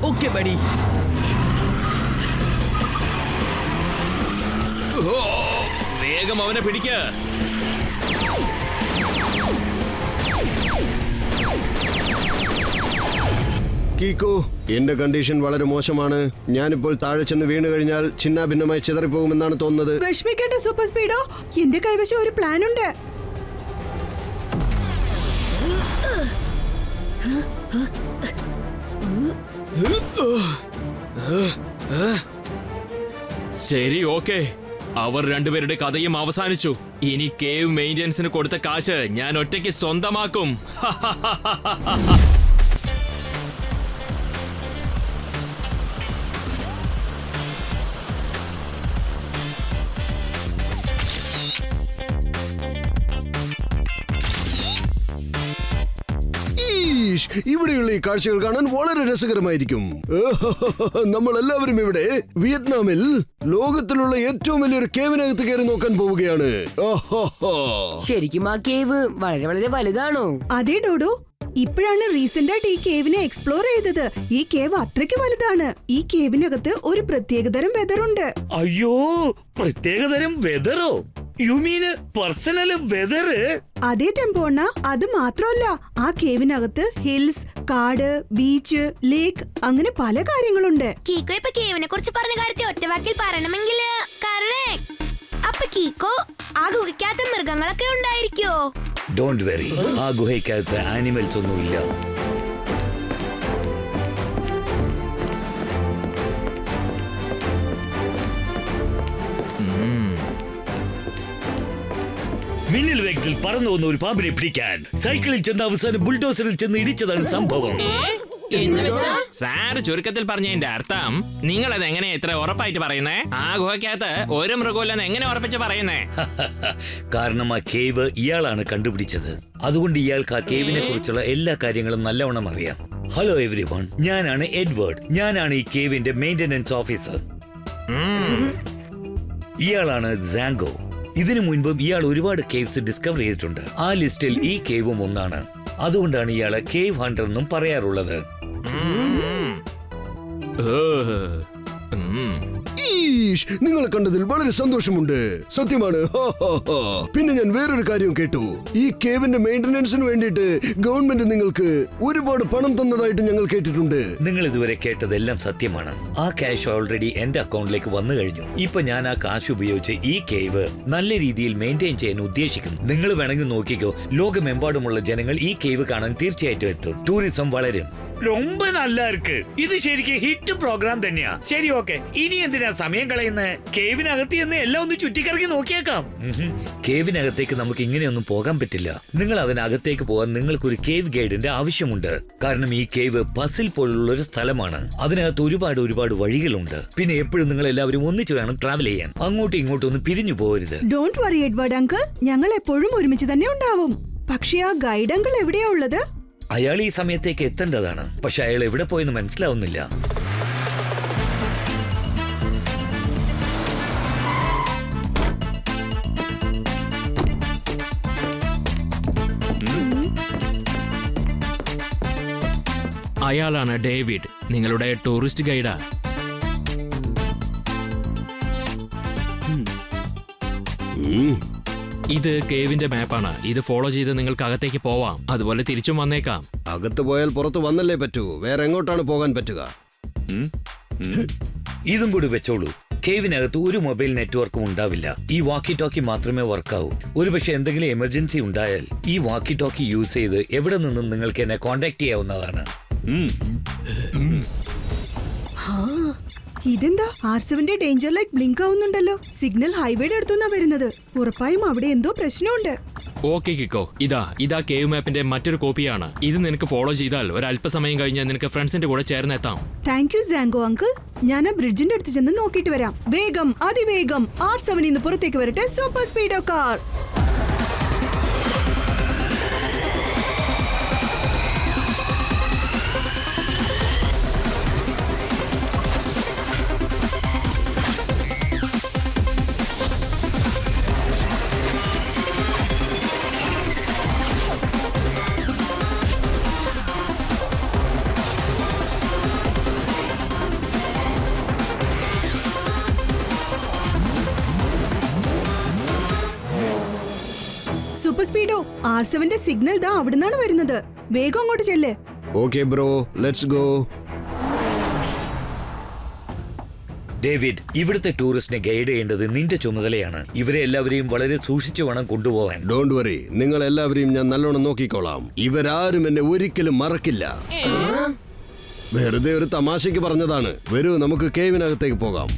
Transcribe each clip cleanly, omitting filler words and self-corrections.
Okay buddy. വേഗം അവനെ പിടിക്ക. കീക്കോ, എന്റെ കണ്ടീഷൻ വളരെ മോശമാണ്. ഞാനിപ്പോൾ താഴെ ചെന്ന് വീണു കഴിഞ്ഞാൽ ചിന്നാഭിന്നമായി ചിതറിപ്പോകുമെന്നാണ് തോന്നുന്നത്. വിഷമിക്കേണ്ട സൂപ്പർ സ്പീഡോ, എന്റെ കൈവശം ഒരു പ്ലാൻ ഉണ്ട്. ശരി, ഓക്കെ. അവർ രണ്ടുപേരുടെ കഥയും അവസാനിച്ചു. ഇനി കേവ് മെയിന്റനൻസിന് കൊടുത്ത കാശ് ഞാൻ ഒറ്റയ്ക്ക് സ്വന്തമാക്കും. ഇവിടെയുള്ള ഈ കാഴ്ചകൾ കാണാൻ വളരെ രസകരമായിരിക്കും. നമ്മൾ എല്ലാവരും ഇവിടെ വിയറ്റ്നാമിൽ ലോകത്തിലുള്ള ഏറ്റവും വലിയൊരു കേവിനകത്ത് കയറി നോക്കാൻ പോവുകയാണ്. ശരിക്കും ആ കേവ് വളരെ വളരെ വലുതാണോ? അതെ ഡോഡോ, ഇപ്പോഴാണ് റീസെന്റ് ആയിട്ട് ഈ കേവിനെ എക്സ്പ്ലോർ ചെയ്തത്. ഈ കേവ് അത്രയ്ക്ക് വലുതാണ്. ഈ കേവിനകത്ത് ഒരു പ്രത്യേകതരം വെതറുണ്ട്. അയ്യോ, പ്രത്യേകതരം വെതറോ? You mean personal weather? അതേ ടെമ്പോണ്ണ, അത് മാത്രമല്ല, ആ കേവിനകത്ത് ഹിൽസ്, കാട്, ബീച്ച്, ലേക്ക്, അങ്ങനെ പല കാര്യങ്ങളുണ്ട്. കീക്കോ ഇപ്പൊ കേവിനെ കുറിച്ച് പറഞ്ഞ കാര്യത്തെ ഒറ്റവാക്കിൽ പറയണമെങ്കിൽ അപ്പൊ കീക്കോ ആ ഗുഹയ്ക്കകത്ത് മൃഗങ്ങളൊക്കെ ഉണ്ടായിരിക്കോ? ഡോണ്ട് വെറി, ആ ഗുഹയ്ക്കകത്ത് ആനിമൽസ് ഒന്നുമില്ല. മിന്നൽ വേഗത്തിൽ പറന്നു വന്ന ഒരു പാമ്പിനെ പിടിക്കാൻ സൈക്കിളിൽ ചെന്ന് അവസാനം ബുൾഡോസറിൽ ചെന്ന് ഇടിച്ചതാണ് സംഭവം. സാറ് ചുരുക്കത്തിൽ പറഞ്ഞതിന്റെ അർത്ഥം നിങ്ങൾ അത് എങ്ങനെ ഇത്ര ഉറപ്പായിട്ട് പറയുന്നേ? ആ ഗുഹയ്ക്കകത്ത് ഒരു മൃഗമില്ലെന്ന് എങ്ങനെ ഉറപ്പിച്ച് പറയുന്നേ? കാരണം ആ കേവ് ഇയാളാണ് കണ്ടുപിടിച്ചത്. അതുകൊണ്ട് ഇയാൾക്ക് ആ കേവിനെ കുറിച്ചുള്ള എല്ലാ കാര്യങ്ങളും നല്ലവണ്ണം അറിയാം. ഹലോ എവ്രിവൺ, ഞാനാണ് എഡ്വേർഡ്. ഞാനാണ് ഈ കേവിന്റെ മെയിന്റനൻസ് ഓഫീസർ. ഇയാളാണ് സാങ്കോ. ഇതിനു മുൻപും ഇയാൾ ഒരുപാട് കേവ്സ് ഡിസ്കവർ ചെയ്തിട്ടുണ്ട്. ആ ലിസ്റ്റിൽ ഈ കേവും ഒന്നാണ്. അതുകൊണ്ടാണ് ഇയാളെ കേവ് ഹണ്ടർ എന്നും പറയാറുള്ളത്. നിങ്ങളെ കണ്ടതിൽ വളരെ സന്തോഷമുണ്ട്. സത്യമാണ്. പിന്നെ ഞാൻ വേറൊരു കാര്യം കേട്ടു. ഈ കേവിന്റെ മെയിന്റനൻസിന് വേണ്ടിയിട്ട് ഗവൺമെന്റ് നിങ്ങൾക്ക് ഒരുപാട് പണം തന്നതായിട്ട് ഞങ്ങൾ കേട്ടിട്ടുണ്ട്. നിങ്ങൾ ഇതുവരെ കേട്ടതെല്ലാം സത്യമാണ്. ആ ക്യാഷ് ഓൾറെഡി എന്റെ അക്കൗണ്ടിലേക്ക് വന്നു കഴിഞ്ഞു. ഇപ്പൊ ഞാൻ ആ കാശ് ഉപയോഗിച്ച് ഈ കേവ് നല്ല രീതിയിൽ മെയിൻറ്റെയിൻ ചെയ്യാൻ ഉദ്ദേശിക്കുന്നു. നിങ്ങൾ വേണമെങ്കിൽ നോക്കിക്കോ, ലോകമെമ്പാടുമുള്ള ജനങ്ങൾ ഈ കേവ് കാണാൻ തീർച്ചയായിട്ടും എത്തും. ടൂറിസം വളരും. ரொம்ப நல்லா இருக்கு. ഇത് ശരിക്കും ഹിറ്റ് പ്രോഗ്രാം തന്നെയാ. ശരി, ഓക്കെ. ഇനി എന്തിനാ സമയം കളയുന്നത്? കേവിനകത്ത് എന്ന് എല്ലാം ഒന്ന് ചുറ്റിക്കറങ്ങി നോക്കിയേക്കാം. കേവിനകത്തേക്ക് നമുക്ക് ഇങ്ങനെയൊന്നും പോകാൻ പറ്റില്ല. നിങ്ങൾ അതിനകത്തേക്ക് പോകാൻ നിങ്ങൾക്കൊരു കേവ് ഗൈഡിന്റെ ആവശ്യമുണ്ട്. കാരണം ഈ കേവ് പസിൽ പോലുള്ള ഒരു സ്ഥലമാണ്. അതിനകത്ത് ഒരുപാട് വഴികളുണ്ട്. പിന്നെ എപ്പോഴും നിങ്ങൾ എല്ലാവരും ഒന്നിച്ച് വേണം ട്രാവൽ ചെയ്യാൻ. അങ്ങോട്ടും ഇങ്ങോട്ടും ഒന്നും പിരിഞ്ഞു പോകരുത്. ഡോണ്ട് വറി എഡ്വേർഡ് അങ്കിൾ, ഞങ്ങൾ എപ്പോഴും ഒരുമിച്ച് തന്നെ ഉണ്ടാവും. പക്ഷേ ആ ഗൈഡ് അങ്കിൾ എവിടെയാ ഉള്ളത്? അയാൾ ഈ സമയത്തേക്ക് എത്തേണ്ടതാണ്. പക്ഷെ അയാൾ എവിടെ പോയെന്ന് മനസ്സിലാവുന്നില്ല. അയാളാണ് ഡേവിഡ്, നിങ്ങളുടെ ടൂറിസ്റ്റ് ഗൈഡാ. ഇത് കേവിന്റെ മാപ്പാണ്. ഇത് ഫോളോ ചെയ്ത് നിങ്ങൾക്ക് അകത്തേക്ക് പോവാം. അതുപോലെ തിരിച്ചും വന്നേക്കാം. അകത്ത് പോയാൽ പുറത്ത് വന്നല്ലേ പറ്റൂ. വേറെ എങ്ങോട്ടാണ് പോകാൻ പറ്റുക? ഇതും കൂടി വെച്ചോളൂ. കേവിനകത്ത് ഒരു മൊബൈൽ നെറ്റ്വർക്കും ഉണ്ടാവില്ല. ഈ വാക്കി ടോക്കി മാത്രമേ വർക്കാവൂ. ഒരുപക്ഷെ എന്തെങ്കിലും എമർജൻസി ഉണ്ടായാൽ ഈ വാക്കി ടോക്കി യൂസ് ചെയ്ത് എവിടെ നിന്നും നിങ്ങൾക്ക് എന്നെ കോണ്ടാക്ട് ചെയ്യാവുന്നതാണ്. ഇതെന്താ R7ന്റെ ഡേഞ്ചർ ലൈറ്റ് ബ്ലിങ്ക് ആവുന്നുണ്ടല്ലോ? സിഗ്നൽ ഹൈവേയുടെ അടുത്തുനിന്നാ വരുന്നത്. ഉറപ്പായും അവിടെ എന്തോ പ്രശ്നമുണ്ട്. ഓക്കെ കിക്കോ, ഇതാ കേവ് മാപ്പിന്റെ മറ്റൊരു കോപ്പിയാണ്. ഇത് നിനക്ക് ഫോളോ ചെയ്താൽ ഒരു അല്പസമയം കഴിഞ്ഞ് നിനക്ക് ഫ്രണ്ട്സിന്റെ കൂടെ ചേർന്നെത്താം. താങ്ക് യു സാങ്കോ അങ്കിൾ. ഞാൻ ആ ബ്രിഡ്ജിന്റെ അടുത്ത് ചെന്ന് നോക്കിയിട്ട് വരാം. വേഗം, അതിവേഗം R7 ഇന്ന് പുറത്തേക്ക് വരട്ടെ. Super സ്പീഡോ car. സൂപ്പർ സ്പീഡോ, R7ന്റെ സിഗ്നൽ ദാ അവിടുന്നാണ് വരുന്നത്. വേഗം അങ്ങോട്ട് ചെല്ലേ. Okay bro, let's go. David, ഇവിടുത്തെ ടൂറിസ്റ്റിനെ ഗൈഡ് ചെയ്യേണ്ടത് നിന്റെ ചുമതലയാണ്. ഇവരെ എല്ലാവരെയും വളരെ സൂക്ഷിച്ചു വേണം കൊണ്ടുപോവാൻ. ഡോണ്ട് വറി, നിങ്ങൾ എല്ലാവരെയും ഞാൻ നല്ലോണം നോക്കിക്കോളാം. ഇവരാരും എന്നെ ഒരിക്കലും മറക്കില്ല. വെറുതെ ഒരു തമാശയ്ക്ക് പറഞ്ഞതാണ്. വരൂ, നമുക്ക് കേവിനകത്തേക്ക് പോകാം.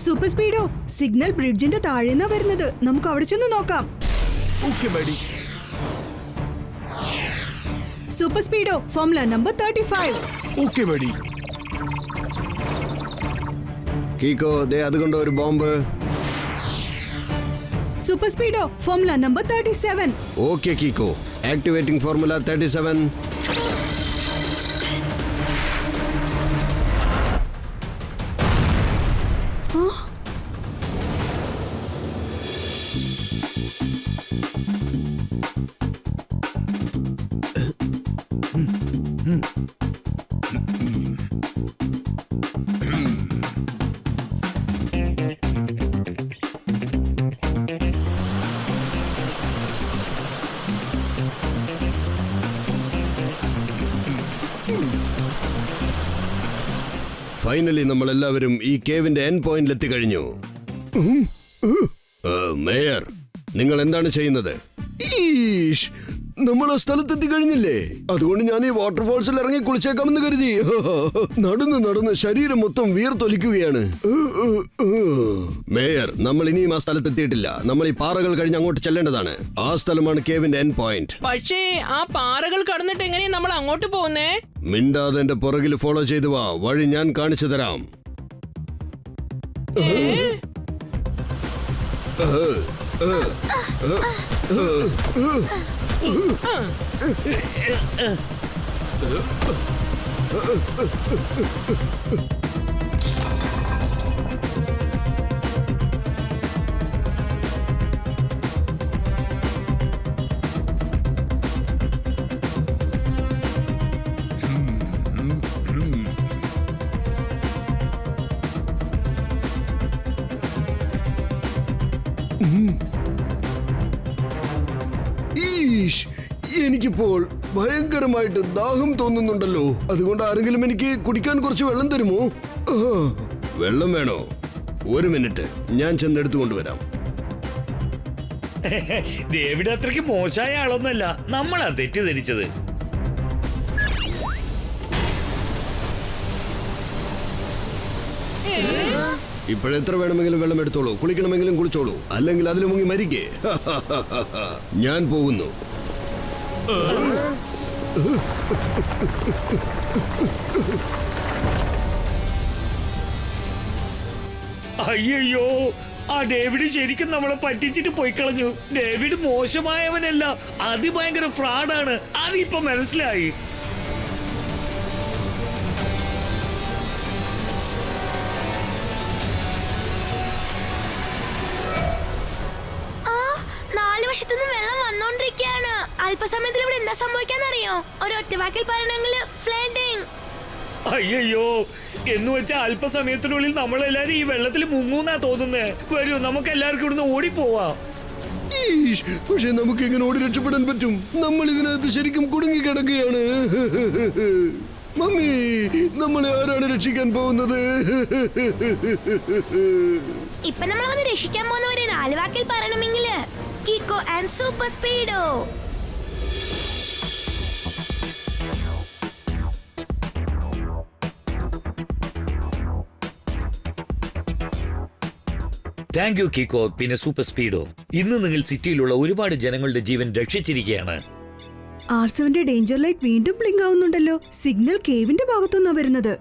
സൂപ്പർ സ്പീഡോ, സിഗ്നൽ ബ്രിഡ്ജിന്റെ താഴേന്നാ വരുന്നത്. നമുക്ക് അവിടെ ചെന്ന് നോക്കാം. Super Speedo, formula number 35. Kiko, ദേ അതുകൊണ്ട് ഒരു bomb. Super Speedo, formula number 37. Okay Kiko, activating formula 37. Finally നമ്മൾ എല്ലാവരും ഈ കേവിന്റെ എൻഡ് പോയിന്റിൽ എത്തിക്കഴിഞ്ഞു. മേയർ, നിങ്ങൾ എന്താണ് ചെയ്യുന്നത്? ഈഷ്, നമ്മൾ ആ സ്ഥലത്തെത്തി കഴിഞ്ഞില്ലേ? അതുകൊണ്ട് ഞാൻ ഈ വാട്ടർഫോൾസിൽ ഇറങ്ങി കുളിച്ചേക്കാമെന്ന് കരുതി. നടന്ന് നടന്ന് ശരീരം മൊത്തം വിയർത്തൊലിക്കുകയാണ്. മേയർ, നമ്മൾ ഇനിയും ആ സ്ഥലത്തെത്തിയിട്ടില്ല. നമ്മൾ ഈ പാറകൾ കഴിഞ്ഞ് അങ്ങോട്ട് ചെല്ലേണ്ടതാണ്. ആ സ്ഥലമാണ് കേവിന്റെ എൻഡ് പോയിന്റ്. പക്ഷേ ആ പാറകൾ കടന്നിട്ട് എങ്ങനെയാ നമ്മൾ അങ്ങോട്ട് പോകുന്നേ? മിണ്ടാതെ എന്റെ പുറകിൽ ഫോളോ ചെയ്തു വാ. വഴി ഞാൻ കാണിച്ചു തരാം. എനിക്കിപ്പോൾ ഭയങ്കരമായിട്ട് ദാഹം തോന്നുന്നുണ്ടല്ലോ. അതുകൊണ്ട് ആരെങ്കിലും എനിക്ക് കുടിക്കാൻ കുറച്ച് വെള്ളം തരുമോ? വെള്ളം വേണോ? ഒരു മിനിറ്റ്, ഞാൻ ചെന്നെടുത്തു കൊണ്ടുവരാം. ഡേവിഡ് അത്രയ്ക്ക് മോശമായ ആളൊന്നല്ല, നമ്മളാ തെറ്റിദ്ധരിച്ചത്. ഇപ്പോഴെത്ര വേണമെങ്കിലും വെള്ളം എടുത്തോളൂ. കുളിക്കണമെങ്കിലും കുളിച്ചോളൂ, അല്ലെങ്കിൽ അതിൽ മുങ്ങി മരിക്കേ. ഞാൻ പോകുന്നു. അയ്യോ, ആ ഡേവിഡ് ശരിക്കും നമ്മളെ പറ്റിച്ചിട്ട് പോയി കളഞ്ഞു. ഡേവിഡ് മോശമായവനല്ല, അതിഭയങ്കര ഫ്രോഡാണ്. അതിപ്പോ മനസ്സിലായി. വശത്തുനിന്ന് വെള്ളം വന്നോണ്ടിരിക്കുകയാണ്. അല്പസമയത്തിൽ ഇവിടെ എന്താ സംഭവിക്കാന്നറിയോ? ഒരു ഒറ്റ വാക്കിൽ പറയണമെങ്കിൽ ഫ്ലഡിംഗ്. അയ്യോ, എന്ന് വെച്ചാൽ അല്പസമയത്തിനുള്ളിൽ നമ്മളെല്ലാരും ഈ വെള്ളത്തിൽ മുങ്ങൂന്നാ തോന്നുന്നേ. വരൂ, നമുക്ക് എല്ലാവർക്കും ഇവിടുന്ന് ഓടിപ്പോവാം. പക്ഷെ നമുക്ക് എങ്ങനെ ഓടി രക്ഷപ്പെടാൻ പറ്റും? നമ്മൾ ഇതിനകത്ത് ശരിക്കും കുടുങ്ങി കിടക്കുകയാണ്. മമ്മി, നമ്മളെ ആരാണ് രക്ഷിക്കാൻ പോകുന്നത്? ഇപ്പൊ നമ്മൾ വന്ന് രക്ഷിക്കാൻ പോകുന്നവരെ 4 വാക്കിൽ പറയണമെങ്കിൽ കീക്കോ ആൻഡ് സൂപ്പർ സ്പീഡോ. താങ്ക് യു കീക്കോ, പിന്നെ സൂപ്പർ സ്പീഡോ. ഇന്ന് നിങ്ങൾ സിറ്റിയിലുള്ള ഒരുപാട് ജനങ്ങളുടെ ജീവൻ രക്ഷിച്ചിരിക്കുകയാണ്. R7ന്റെ ഡേഞ്ചർ ലൈറ്റ് വീണ്ടും ബ്ലിങ്ക് ആവുന്നുണ്ടല്ലോ. സിഗ്നൽ കേവിന്റെ ഭാഗത്തുനിന്നാ വരുന്നത്.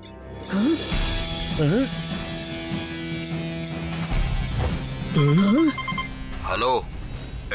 ഹലോ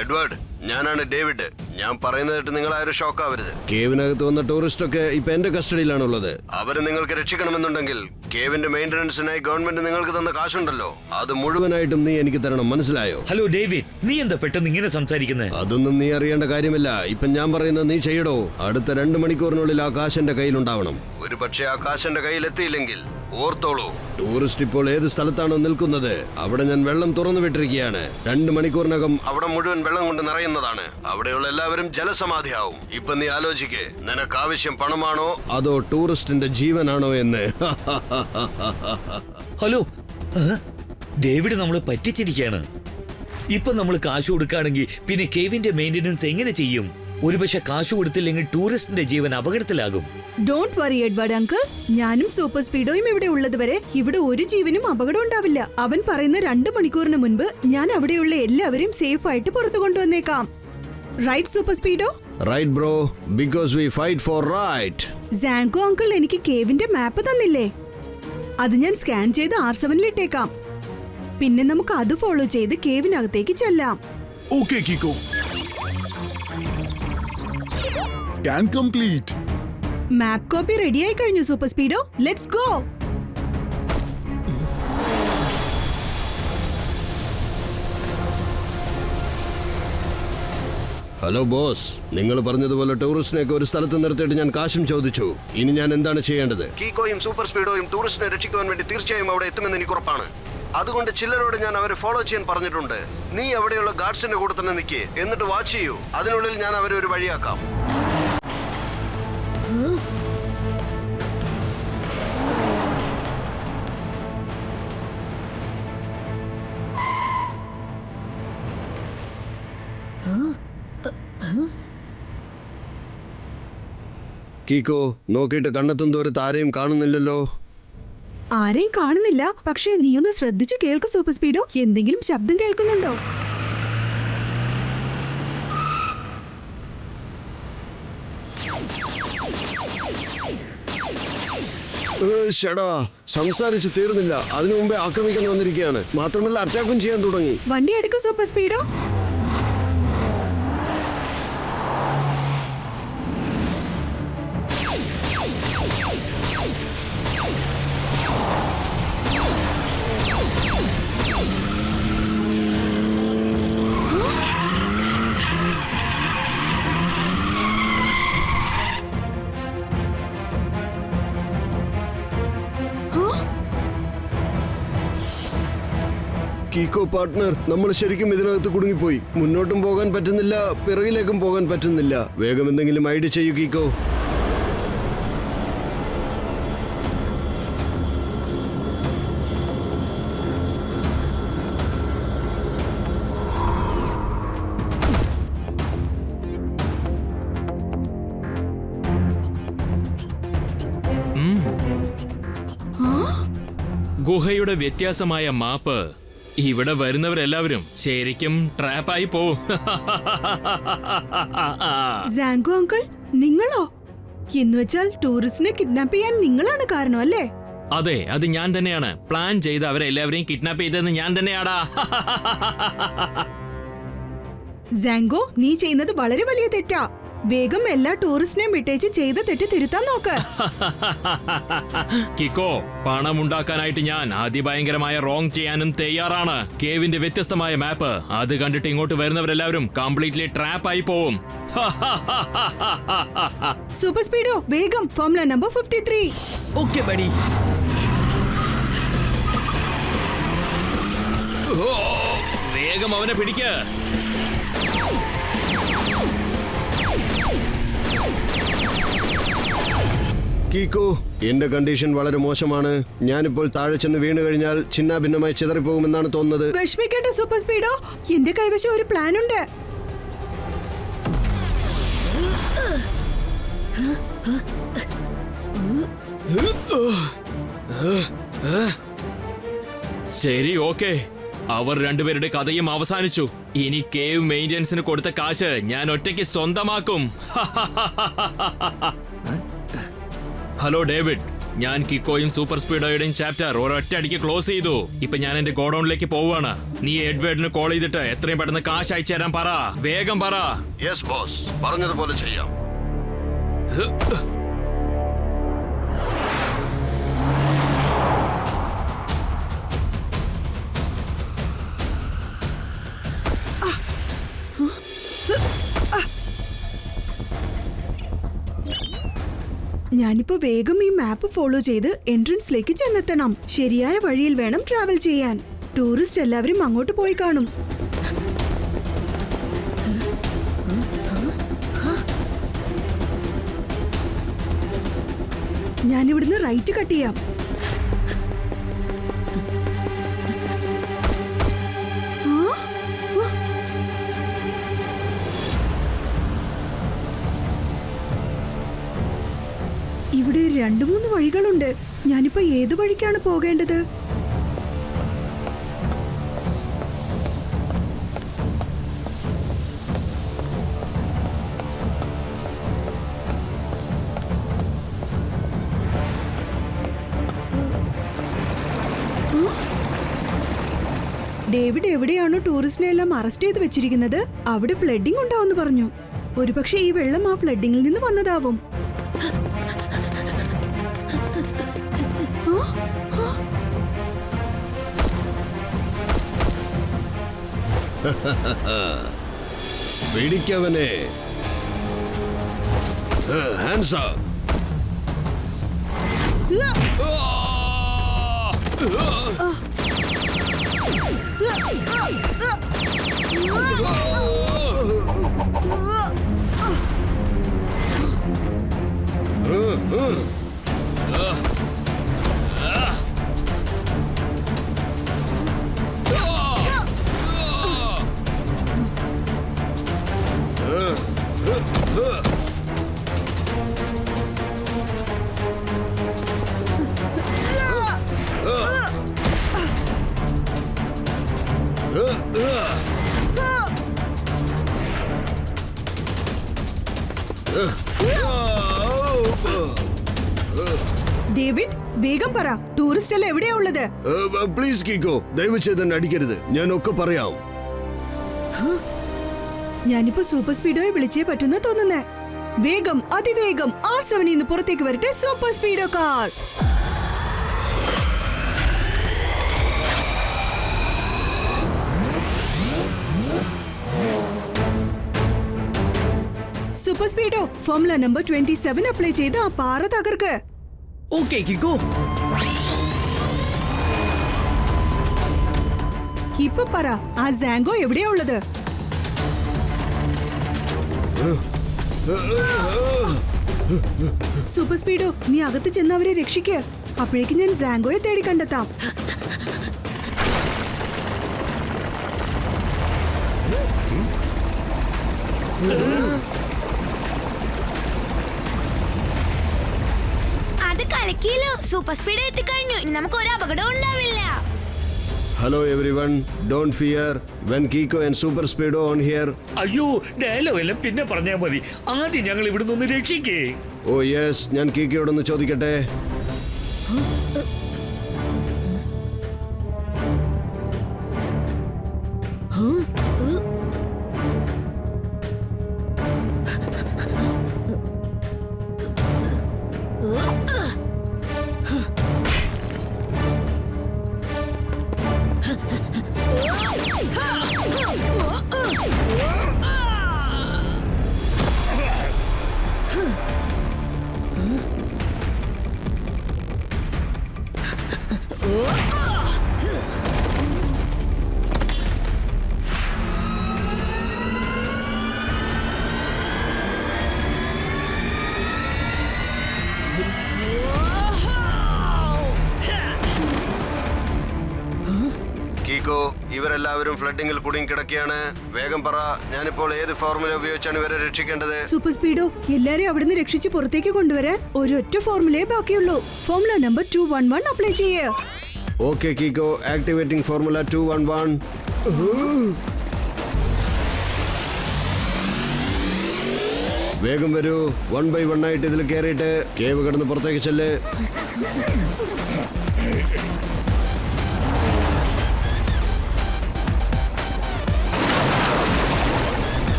എഡ്വേർഡ്, ഞാനാണ് ഡേവിഡ്. ഞാൻ പറയുന്നതായിട്ട് നിങ്ങൾ ആരും ഷോക്ക് ആവരുത്. കേവിനകത്ത് വന്ന ടൂറിസ്റ്റ് ഒക്കെ ഇപ്പൊ എന്റെ കസ്റ്റഡിയിലാണുള്ളത്. അവരെ നിങ്ങൾക്ക് രക്ഷിക്കണമെന്നുണ്ടെങ്കിൽ കേവിന്റെ മെയിന്റനൻസിനായി ഗവൺമെന്റ് നിങ്ങൾക്ക് തന്ന കാശുണ്ടല്ലോ, അത് മുഴുവനായിട്ടും നീ എനിക്ക് തരണം. മനസ്സിലായോ? ഹലോ ഡേവിഡ്, നീ എന്താ പെട്ടെന്ന് ഇങ്ങനെ സംസാരിക്കുന്നത്? അതൊന്നും നീ അറിയേണ്ട കാര്യമില്ല. ഇപ്പൊ ഞാൻ പറയുന്നത് നീ ചെയ്യടോ. അടുത്ത 2 മണിക്കൂറിനുള്ളിൽ ആ കാശ് എന്റെ കയ്യിലുണ്ടാവണം. ഒരു പക്ഷേ ആ കാശ് എന്റെ കയ്യിൽ എത്തിയില്ലെങ്കിൽ ഓർത്തോളൂ, ടൂറിസ്റ്റ് ഇപ്പോൾ ഏത് സ്ഥലത്താണോ നിൽക്കുന്നത് അവിടെ ഞാൻ വെള്ളം തുറന്നു വിട്ടിരിക്കുകയാണ്. 2 മണിക്കൂറിനകം അവിടെ മുഴുവൻ വെള്ളം കൊണ്ട് നിറയുന്നതാണ്. അവിടെയുള്ള എല്ലാവരും ജലസമാധിയാവും. ഇപ്പൊ നീ ആലോചിക്കേ, നിനക്ക് ആവശ്യം പണമാണോ അതോ ടൂറിസ്റ്റിന്റെ ജീവനാണോ എന്ന്? ഹലോ, ഡേവിഡ് നമ്മളെ പറ്റിച്ചിരിക്കുകയാണ്. ഇപ്പൊ നമ്മൾ കാശ് കൊടുക്കുകയാണെങ്കിൽ പിന്നെ കേവിന്റെ മെയിന്റനൻസ് എങ്ങനെ ചെയ്യും? ഒരുപക്ഷെ കാശ് കൊടുത്തില്ലെങ്കിൽ ടൂറിസ്റ്റിന്റെ ജീവൻ അപകടത്തിലാകും. ഡോണ്ട് വറി എഡ്വേർഡ് അങ്കിൾ, ഞാനും സൂപ്പർ സ്പീഡോയും ഇവിടെ ഉള്ളതുവരെ ഇവിടെ ഒരു ജീവനും അപകടം ഉണ്ടാവില്ല. അവൻ പറയുന്ന 2 മണിക്കൂറിന് മുൻപ് ഞാൻ അവിടെയുള്ള എല്ലാവരും സേഫ് ആയിട്ട് പുറത്തു കൊണ്ടുവന്നേക്കാം. Right super Speedo? Right bro, because we fight for right. സാങ്കോ അങ്കിൾ എനിക്ക് കേവിന്റെ മാപ്പ് തന്നില്ലേ, അത് ഞാൻ സ്കാൻ ചെയ്ത് R7 ഇട്ടേക്കാം. പിന്നെ നമുക്ക് അത് ഫോളോ ചെയ്ത് കേവിനകത്തേക്ക് ചെല്ലാം. Okay, Kiko. Scan complete. Map copy റെഡിയായി കഴിഞ്ഞു super Speedo, let's go. Hello boss, നിങ്ങൾ പറഞ്ഞതുപോലെ ടൂറിസ്റ്റിനെയൊക്കെ ഒരു സ്ഥലത്ത് നിർത്തിയിട്ട് ഞാൻ കാശും ചോദിച്ചു. ഇനി ഞാൻ എന്താണ് ചെയ്യേണ്ടത്? കീക്കോയും സൂപ്പർ സ്പീഡോയും ടൂറിസ്റ്റിനെ രക്ഷിക്കുവാൻ വേണ്ടി തീർച്ചയായും അവിടെ എത്തുമെന്ന് എനിക്ക് ഉറപ്പാണ്. അതുകൊണ്ട് ചിലരോട് ഞാൻ അവരെ ഫോളോ ചെയ്യാൻ പറഞ്ഞിട്ടുണ്ട്. നീ അവിടെയുള്ള ഗാർഡ്സിന്റെ കൂടെ തന്നെ നിൽക്കേ, എന്നിട്ട് വാച്ച് ചെയ്യൂ. അതിനുള്ളിൽ ഞാൻ അവരെ ഒരു വഴിയാക്കാം. കീക്കോ, നോക്കിയിട്ട് കണ്ണെത്തും ദൂരെ താരയും കാണുന്നില്ലല്ലോ. ആരെയും കാണുന്നില്ല, പക്ഷേ നീ ഒന്ന് ശ്രദ്ധിച്ചു കേൾക്ക് സൂപ്പർ സ്പീഡോ. എന്തെങ്കിലും ശബ്ദം കേൾക്കുന്നുണ്ടോ? ഷടാ, സംസാരിച്ച് തീർന്നില്ല, അതിനു മുമ്പേ ആക്രമിക്കാൻ വന്നിരിക്കുകയാണ്. മാത്രമല്ല അറ്റാക്കും ചെയ്യാൻ തുടങ്ങി. വണ്ടി എടുക്കും സൂപ്പർ സ്പീഡോ. കീക്കോ പാർട്ട്ണർ, നമ്മൾ ശരിക്കും ഇതിനകത്ത് കുടുങ്ങിപ്പോയി. മുന്നോട്ടും പോകാൻ പറ്റുന്നില്ല, പിറകിലേക്കും പോകാൻ പറ്റുന്നില്ല. വേഗം എന്തെങ്കിലും ഐഡിയ ചെയ്യൂ കീക്കോ. ഗുഹയുടെ വ്യത്യാസമായ മാപ്പ് ഇവിടെ വരുന്നവരെല്ലാവരും ശരിക്കും ട്രാപ്പായി പോവും. സാങ്കോ അങ്കിൾ, നിങ്ങളോ? എന്നുവെച്ചാൽ ടൂറിസ്റ്റിനെ കിഡ്നാപ്പ് ചെയ്യാൻ നിങ്ങളാണ് കാരണം അല്ലേ? അതെ, അത് ഞാൻ തന്നെയാണ്. പ്ലാൻ ചെയ്ത് അവരെ എല്ലാവരെയും കിഡ്നാപ്പ് ചെയ്തതെന്ന് ഞാൻ തന്നെയാടാ. സാങ്കോ, നീ ചെയ്യുന്നത് വളരെ വലിയ തെറ്റാ. വേഗം എല്ലാ ടൂറിസ്റ്റിനെയും വിട്ടേച്ച് ചെയ്ത തെറ്റ് തിരുത്താൻ നോക്ക്. കിക്കോ, പണം ഉണ്ടാക്കാനായിട്ട് ഞാൻ അതിഭയങ്കരമായ റോങ് ചെയ്യാനും തയ്യാറാണ്. കേവിന്റെ വ്യത്യസ്തമായ മാപ്പ് അത് കണ്ടിട്ട് ഇങ്ങോട്ട് വരുന്നവരെല്ലാവരും കംപ്ലീറ്റ്ലി ട്രാപ്പായി പോവും. സൂപ്പർ സ്പീഡോ, വേഗം ഫോർമുല നമ്പർ 53. Okay buddy. വേഗം അവനെ പിടിക്ക. കീക്കോ, എന്റെ കണ്ടീഷൻ വളരെ മോശമാണ്. ഞാനിപ്പോൾ താഴെ ചെന്ന് വീണു കഴിഞ്ഞാൽ ചിന്നാഭിന്നമായി ചിതറിപ്പോകുമെന്നാണ് തോന്നുന്നത്. വിഷമിക്കേണ്ട സൂപ്പർ സ്പീഡോ, എന്റെ കൈവശം ഒരു പ്ലാൻ ഉണ്ട്. ശരി, ഓക്കെ. അവർ രണ്ടുപേരുടെ കഥയും അവസാനിച്ചു. ഇനി കേവ് മെയിന്റനൻസിന് കൊടുത്ത കാശ് ഞാൻ ഒറ്റയ്ക്ക് സ്വന്തമാക്കും. ഹലോ ഡേവിഡ്, ഞാൻ കിക്കോയും സൂപ്പർ സ്പീഡോയുടെയും ചാപ്റ്റർ ഒരൊറ്റ അടിക്ക് ക്ലോസ് ചെയ്തു. ഇപ്പൊ ഞാൻ എന്റെ ഗോഡൌണിലേക്ക് പോവാണ്. നീ എഡ്വേർഡിന് കോൾ ചെയ്തിട്ട് എത്രയും പെട്ടെന്ന് കാശ് അയച്ചു തരാൻ പറ. വേഗം പറ. യെസ് ബോസ്, പറഞ്ഞതുപോലെ ചെയ്യാം. ഞാനിപ്പോ വേഗം ഈ മാപ്പ് ഫോളോ ചെയ്ത് എൻട്രൻസിലേക്ക് ചെന്നെത്തണം. ശരിയായ വഴിയിൽ വേണം ട്രാവൽ ചെയ്യാൻ. ടൂറിസ്റ്റ് എല്ലാവരും അങ്ങോട്ട് പോയി കാണും. ഞാനിവിടുന്ന് റൈറ്റ് കട്ട് ചെയ്യാം. ഇവിടെ 2-3 വഴികളുണ്ട്. ഞാനിപ്പോ ഏത് വഴിക്കാണ് പോകേണ്ടത്? ഡേവിഡ് എവിടെയാണോ ടൂറിസ്റ്റിനെ എല്ലാം അറസ്റ്റ് ചെയ്ത് വെച്ചിരിക്കുന്നത് അവിടെ ഫ്ലഡിംഗ് ഉണ്ടാവുമെന്ന് പറഞ്ഞു. ഒരുപക്ഷെ ഈ വെള്ളം ആ ഫ്ലഡിംഗിൽ നിന്ന് വന്നതാവും. പിടിക്കവനെ. Hands up. ഡേവിഡ് വേഗം പറ, ടൂറിസ്റ്റ് എല്ലാം എവിടെയാ ഉള്ളത്? പ്ലീസ് കീക്കോ, ദയവ് ചെയ്ത് എന്നെ അടിക്കരുത്. ഞാനൊക്കെ പറയാം. ഞാനിപ്പോ സൂപ്പർ സ്പീഡോയെ വിളിച്ചേ പറ്റുന്ന തോന്നുന്നേ. വേഗം, അതിവേഗം R7 നിന്ന് പുറത്തേക്ക് വരട്ടെ super സ്പീഡോ car. Super Speedo, formula number 27 apply ചെയ്ത് ആ പാറ തകർക്ക്. ഓക്കേ കിക്കോ. ഇപ്പൊ പറ, ആ സാങ്കോ എവിടെയാ ഉള്ളത്? സൂപ്പർ സ്പീഡോ, നീ അകത്ത് ചെന്ന് അവരെ രക്ഷിക്കുക. അപ്പോഴേക്ക് ഞാൻ സാങ്കോയെ തേടി കണ്ടെത്താം. അത് കളിക്കില്ലോ. സൂപ്പർ സ്പീഡ് എത്തിക്കഴിഞ്ഞു. ഇനി നമുക്ക് ഒരു അപകടം ഉണ്ടാവില്ല. Hello everyone, don't fear. When Kiko and Super Speedo on here. അയ്യോ, ഡയലോഗ് എല്ലാം പിന്നെ പറഞ്ഞാൽ മതി. ആദ്യം ഞങ്ങൾ ഇവിടുന്ന് ഒന്ന് രക്ഷിക്കേ. Oh yes, ഞാൻ കീക്കയോടൊന്ന് ചോദിക്കട്ടെ. കീക്കോ, ഇവരെല്ലാവരും ഫ്ലഡിങ്ങിൽ കുടുങ്ങി കിടക്കുകയാണ്. വേഗം പറ, ഞാനിപ്പോൾ ഏത് ഫോർമുല ഉപയോഗിച്ചാണ് ഇവരെ രക്ഷിക്കേണ്ടത്? സൂപ്പർ സ്പീഡോ, എല്ലാരെയും അവിടുന്ന് രക്ഷിച്ച് പുറത്തേക്ക് കൊണ്ടുവരാൻ ഒരൊറ്റ ഫോർമുലയെ ബാക്കിയുള്ളൂ. ഫോർമുല നമ്പർ 211 അപ്ലൈ ചെയ്യേ. Okay Kiko, activating formula 211. വേഗം വരൂ, 1 by 1 ആയിട്ട് ഇതിൽ കയറിയിട്ട് കേവ് കടന്ന് പുറത്തേക്ക് ചെല്ല്.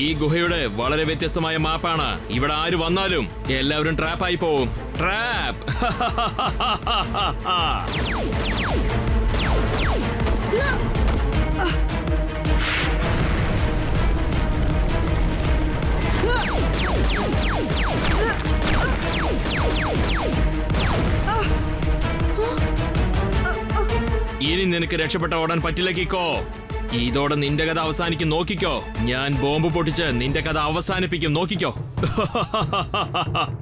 ഈ ഗുഹയുടെ വളരെ വ്യത്യസ്തമായ മാപ്പാണ്. ഇവിടെ ആര് വന്നാലും എല്ലാവരും ട്രാപ്പായി പോവും. ട്രാപ്പ്. ഇനി നിനക്ക് രക്ഷപ്പെട്ട ഓടാൻ പറ്റില്ല കിക്കോ. ഇതോടെ നിന്റെ കഥ അവസാനിക്കും. നോക്കിക്കോ, ഞാൻ ബോംബ് പൊട്ടിച്ച് നിന്റെ കഥ അവസാനിപ്പിക്കും. നോക്കിക്കോ.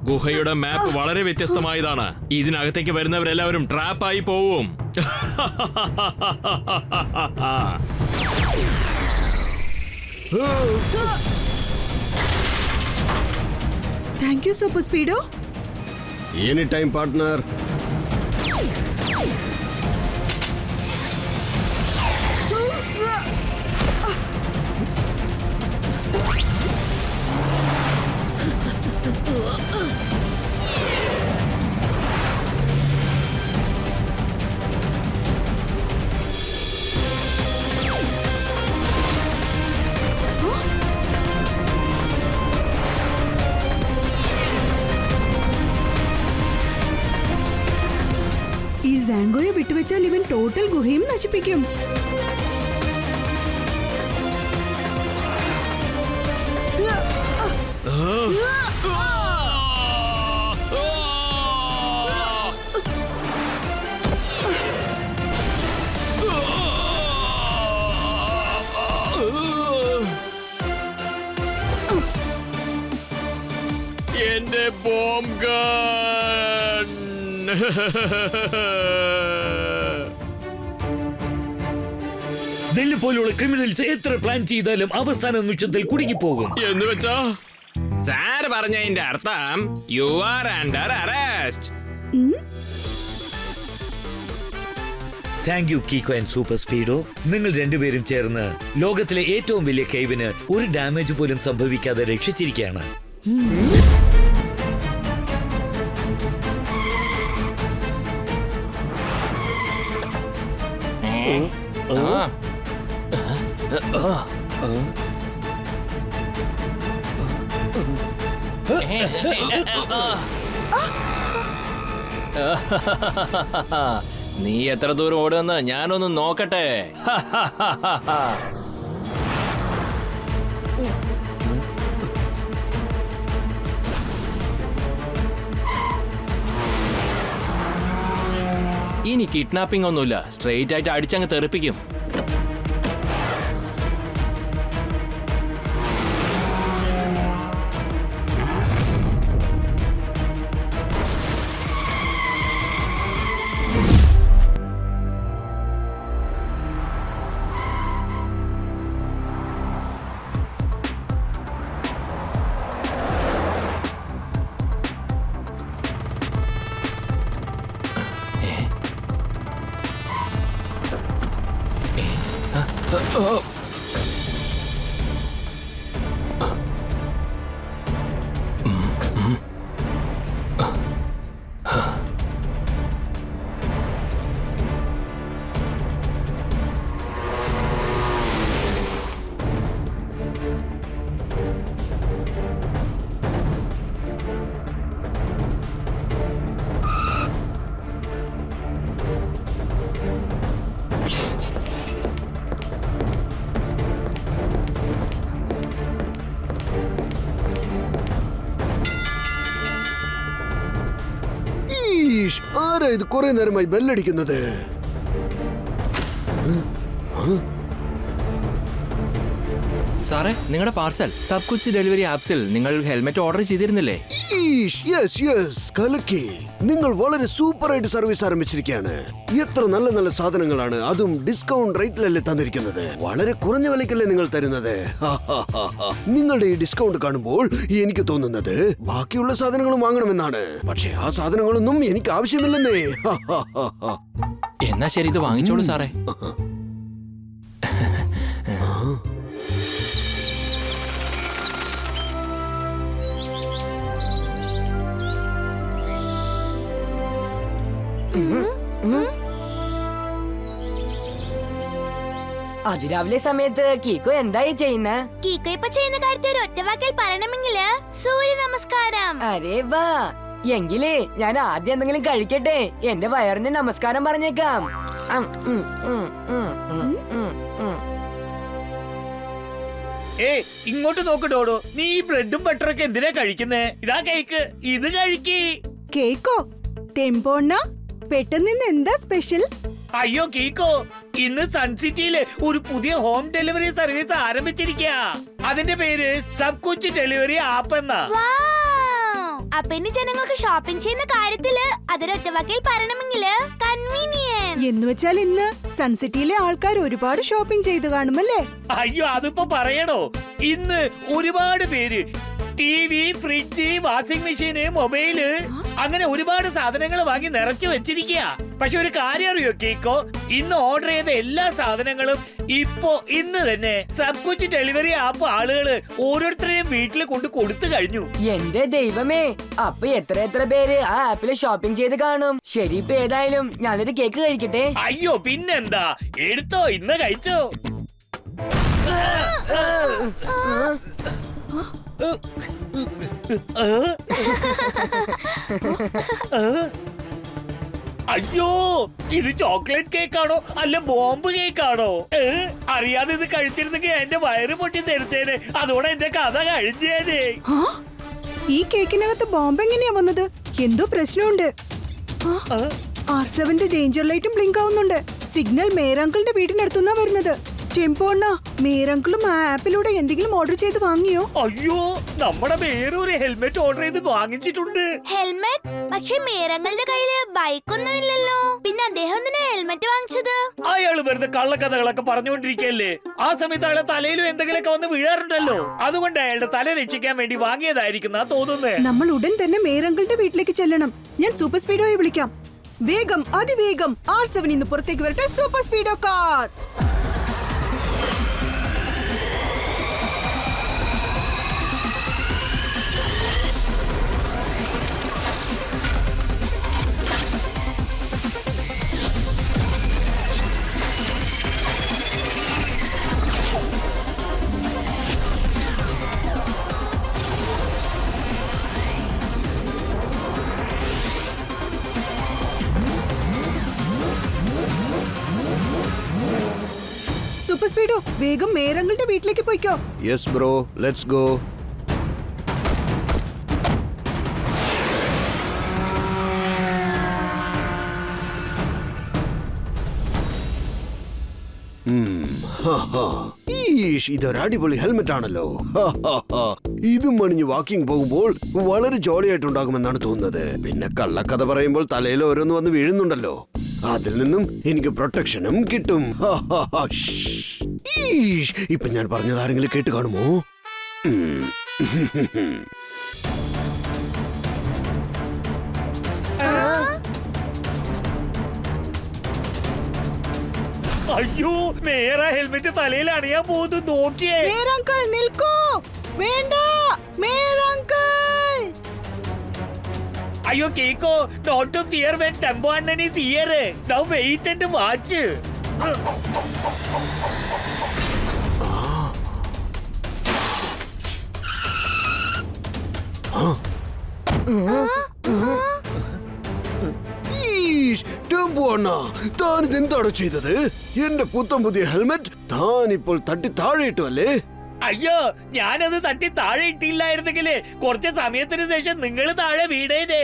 ഗുഹയുടെ മാപ്പ് വളരെ വ്യത്യസ്തമായതാണ്. ഇതിനകത്തേക്ക് വരുന്നവരെല്ലാവരും ട്രാപ്പായി പോവും. Thank you super Speedo. Any time partner. ഈ സാങ്കോയെ വിട്ടുവെച്ചാൽ ഇവൻ ടോട്ടൽ ഗുഹയും നശിപ്പിക്കും. എന്റെ ബോംബ് ഗൺ. നെല്ല് പോലുള്ള ക്രിമിനൽസ് എത്ര പ്ലാൻ ചെയ്താലും അവസാന നിമിഷത്തിൽ കുടുങ്ങിപ്പോകും. എന്ന് വെച്ചാ സാർ പറഞ്ഞതിന്റെ അർത്ഥം you are under arrest. Thank you Kiko and super Speedo. നിങ്ങൾ രണ്ടുപേരും ചേർന്ന് ലോകത്തിലെ ഏറ്റവും വലിയ കേവിന് ഒരു ഡാമേജ് പോലും സംഭവിക്കാതെ രക്ഷിച്ചിരിക്കുകയാണ്. നീ എത്ര ദൂരം ഓടുമെന്ന് ഞാനൊന്ന് നോക്കട്ടെ. ഇനി കിഡ്നാപ്പിംഗ് ഒന്നുമില്ല, സ്ട്രെയിറ്റ് ആയിട്ട് അടിച്ചങ്ങ് തെറിപ്പിക്കും. ഈഷ്, ആരാ ഇത് കുറെ നേരമായി ബെല്ലടിക്കുന്നത്? സാറേ, നിങ്ങളുടെ പാർസൽ സബ് കുച്ച് ഡെലിവറി ആപ്സിൽ നിങ്ങൾ ഹെൽമെറ്റ് ഓർഡർ ചെയ്തിരുന്നില്ലേ? ഈഷ്, യെസ് യെസ്, കലക്കി. നിങ്ങൾ വളരെ സൂപ്പർ ആയിട്ട് സർവീസ് ആരംഭിച്ചിരിക്കുകയാണ്. എത്ര നല്ല നല്ല സാധനങ്ങളാണ്, അതും ഡിസ്കൗണ്ട് റേറ്റിലല്ലേ തന്നിരിക്കുന്നത്. വളരെ കുറഞ്ഞ വിലക്കല്ലേ നിങ്ങൾ തരുന്നത്. നിങ്ങളുടെ ഈ ഡിസ്കൗണ്ട് കാണുമ്പോൾ എനിക്ക് തോന്നുന്നത് ബാക്കിയുള്ള സാധനങ്ങളും വാങ്ങണമെന്നാണ്. പക്ഷെ ആ സാധനങ്ങളൊന്നും എനിക്ക് ആവശ്യമില്ലെന്നേ. എന്നാ ശരി, ഇത് വാങ്ങിച്ചോളൂ സാറേ. അതിരാവിലെ സമയത്ത് കീക്കോ എന്തായി ചെയ്യുന്ന? കീക്കോ ഇപ്പൊ ചെയ്യുന്ന കാര്യത്തിൽ ഒരു ഒറ്റവാക്കിൽ പറയണമെങ്കില് സൂര്യ നമസ്കാരം. അരേ വാ, എങ്കിലേ ഞാൻ ആദ്യം എന്തെങ്കിലും കഴിക്കട്ടെ. എന്റെ വയറിന് നമസ്കാരം പറഞ്ഞേക്കാം. ഇങ്ങോട്ട് നോക്കട്ടോടോ, നീ ഈ ബ്രെഡും ബട്ടറൊക്കെ എന്തിനാ കഴിക്കുന്നേ? ഇതാ കേക്ക്, ഇത് കഴിക്കേ. കേക്കോ? ടെമ്പോണ്ണ, പെട്ടെന്ന് ഇന്ന് എന്താ സ്പെഷ്യൽ? അയ്യോ കീക്കോ, ഇന്ന് സൺസിറ്റിയില് ഒരു പുതിയ ഹോം ഡെലിവറി സർവീസ് ആരംഭിച്ചിരിക്കുക. അതിന്റെ പേര് സബ് കുച്ച് ഡെലിവറി ആപ്പ് എന്നാ. അപ്പൊ ഇനി ജനങ്ങൾക്ക് ഷോപ്പിംഗ് ചെയ്യുന്ന കാര്യത്തില് അതൊരൊറ്റവാക്കിൽ പറയണമെങ്കില് കൺവീനിയൻസ് എന്ന് വെച്ചാൽ ഇന്ന് സൺസിറ്റിയിലെ ആൾക്കാർ ഒരുപാട് ഷോപ്പിംഗ് ചെയ്ത് കാണുമല്ലേ? അയ്യോ അതിപ്പോ പറയണോ, ഇന്ന് ഒരുപാട് പേര് TV, ഫ്രിഡ്ജ്, വാഷിംഗ് മെഷീന്, മൊബൈല് അങ്ങനെ ഒരുപാട് സാധനങ്ങൾ വാങ്ങി നിറച്ചു വെച്ചിരിക്കുക. പക്ഷെ ഒരു കാര്യം അറിയോ കേക്കോ, ഇന്ന് ഓർഡർ ചെയ്ത എല്ലാ സാധനങ്ങളും ഇന്ന് തന്നെ സബ് കുച്ച് ഡെലിവറി ആപ്പ് ആളുകള് ഓരോരുത്തരെയും വീട്ടിൽ കൊണ്ട് കൊടുത്തു കഴിഞ്ഞു. എന്റെ ദൈവമേ, അപ്പൊ എത്ര പേര് ആ ആപ്പില് ഷോപ്പിംഗ് ചെയ്ത് കാണും. ശരി, ഇപ്പൊ ഏതായാലും ഞാനൊരു കേക്ക് കഴിക്കട്ടെ. അയ്യോ പിന്നെന്താ, എടുത്തോ, ഇന്ന് കഴിച്ചോ. അയ്യോ, ഇത് ചോക്ലേറ്റ് കേക്കാണോ അല്ല ബോംബ് കേക്കാണോ? അറിയാതെ ഇത് കഴിച്ചിരുന്നെങ്കിൽ എന്റെ വയറ് പൊട്ടി തെറിച്ചേനെ. അതോടെ എന്റെ കഥ കഴിഞ്ഞേനെ. ഈ കേക്കിനകത്ത് ബോംബ് എങ്ങനെയാ വന്നത്? എന്തോ പ്രശ്നമുണ്ട്. R7 ഡേഞ്ചർ ലൈറ്റും ബ്ലിങ്ക് ആവുന്നുണ്ട്. സിഗ്നൽ മേരങ്കിളിന്റെ വീടിനടുത്തുനിന്നാ വരുന്നത്. ടെമ്പോണ്ണ, മേരങ്കിളും ആ ആപ്പിലൂടെ എന്തെങ്കിലും ഓർഡർ ചെയ്ത് വാങ്ങിയോ? അയ്യോ, നമ്മുടെ വേറൊരു ഹെൽമെറ്റ് ഓർഡർ ചെയ്ത് വാങ്ങിച്ചിട്ടുണ്ട്. ഹെൽമെറ്റ്? പക്ഷെ മേരങ്ങളുടെ കയ്യില് ബൈക്കൊന്നും ഇല്ലല്ലോ. പിന്നെ അദ്ദേഹം എന്തിനാ ഹെൽമെറ്റ് വാങ്ങിച്ചത്? അയാള് വെറുതെ കള്ളക്കഥകളൊക്കെ പറഞ്ഞുകൊണ്ടിരിക്കല്ലേ. ആ സമയത്ത് അയാളെ തലയിലും എന്തെങ്കിലുമൊക്കെ വന്ന് വീഴാറുണ്ടല്ലോ. അതുകൊണ്ട് അയാളുടെ തല രക്ഷിക്കാൻ വേണ്ടി വാങ്ങിയതായിരിക്കും തോന്നുന്നേ. നമ്മൾ ഉടൻ തന്നെ മേരങ്കിളുടെ വീട്ടിലേക്ക് ചെല്ലണം. ഞാൻ സൂപ്പർ സ്പീഡോയെ വിളിക്കാം. വേഗം, അതിവേഗം R7 ഇന്ന് പുറത്തേക്ക് വരട്ടെ. Super സ്പീഡോ car. സൂപ്പർ സ്പീഡോ, വേഗം മേരങ്ങളുടെ വീട്ടിലേക്ക് പോയിക്കോ. Yes bro, let's go. ഇതൊരു അടിപൊളി ഹെൽമെറ്റ് ആണല്ലോ. ഇതും അണിഞ്ഞ് വാക്കിംഗ് പോകുമ്പോൾ വളരെ ജോളിയായിട്ടുണ്ടാകുമെന്നാണ് തോന്നുന്നത്. പിന്നെ കള്ളക്കഥ പറയുമ്പോൾ തലയിൽ ഓരോന്ന് വന്ന് വീഴുന്നുണ്ടല്ലോ, അതിൽ നിന്നും എനിക്ക് പ്രൊട്ടക്ഷനും കിട്ടും. ഇപ്പൊ ഞാൻ പറഞ്ഞത് ആരെങ്കിലും കേട്ട് കാണുമോ? അയ്യോ, നേരെ ഹെൽമെറ്റ് തലയിൽ അണിയാൻ പോകുന്നു. നോക്കിയേ. മേരങ്കിൾ നിൽക്കൂ. വേണ്ട, മേരങ്കിൾ. അയ്യോ Kiko, not to fear when Tempo അണ്ണൻ is here. Now wait and watch. താൻ എന്താണ് ചെയ്തത്? എന്റെ പുത്തം പുതിയ ഹെൽമെറ്റ് താൻ ഇപ്പോൾ തട്ടി താഴെയിട്ടു അല്ലേ? അയ്യോ, ഞാനത് തട്ടി താഴെ ഇട്ടില്ലായിരുന്നെങ്കിലേ കുറച്ച് സമയത്തിന് ശേഷം നിങ്ങൾ താഴെ വീടേനെ.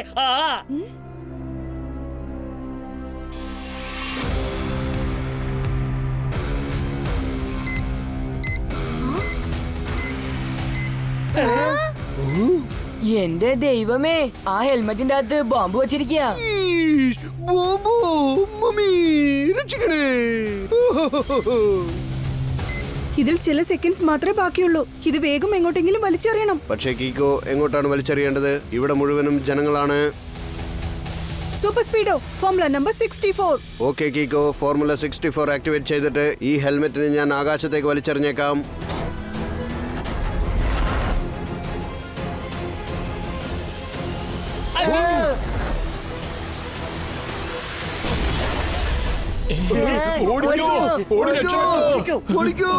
എന്റെ ദൈവമേ, ആ ഹെൽമെറ്റിന്റെ അകത്ത് ബോംബ് വെച്ചിരിക്കുക. ഈഷ്, ബോംബോ, മമ്മി, രക്ഷിക്കണേ. ഇതിൽ ചില സെക്കൻഡ്സ് മാത്രമേ ബാക്കിയുള്ളൂ. ഇത് വേഗം എങ്ങോട്ടെങ്കിലും വലിച്ചെറിയണം. പക്ഷേ കീക്കോ, എങ്ങോട്ടാണ് വലിച്ചെറിയേണ്ടത്? ഇവിടെ മുഴുവനും ജനങ്ങളാണ്. Super Speedo, formula number 64. Okay Kiko, formula 64 activate ചെയ്തിട്ട് ഈ ഹെൽമെറ്റിനെ ഞാൻ ആകാശത്തേക്ക് വലിച്ചെറിഞ്ഞേക്കാം. ഓടിക്കോ.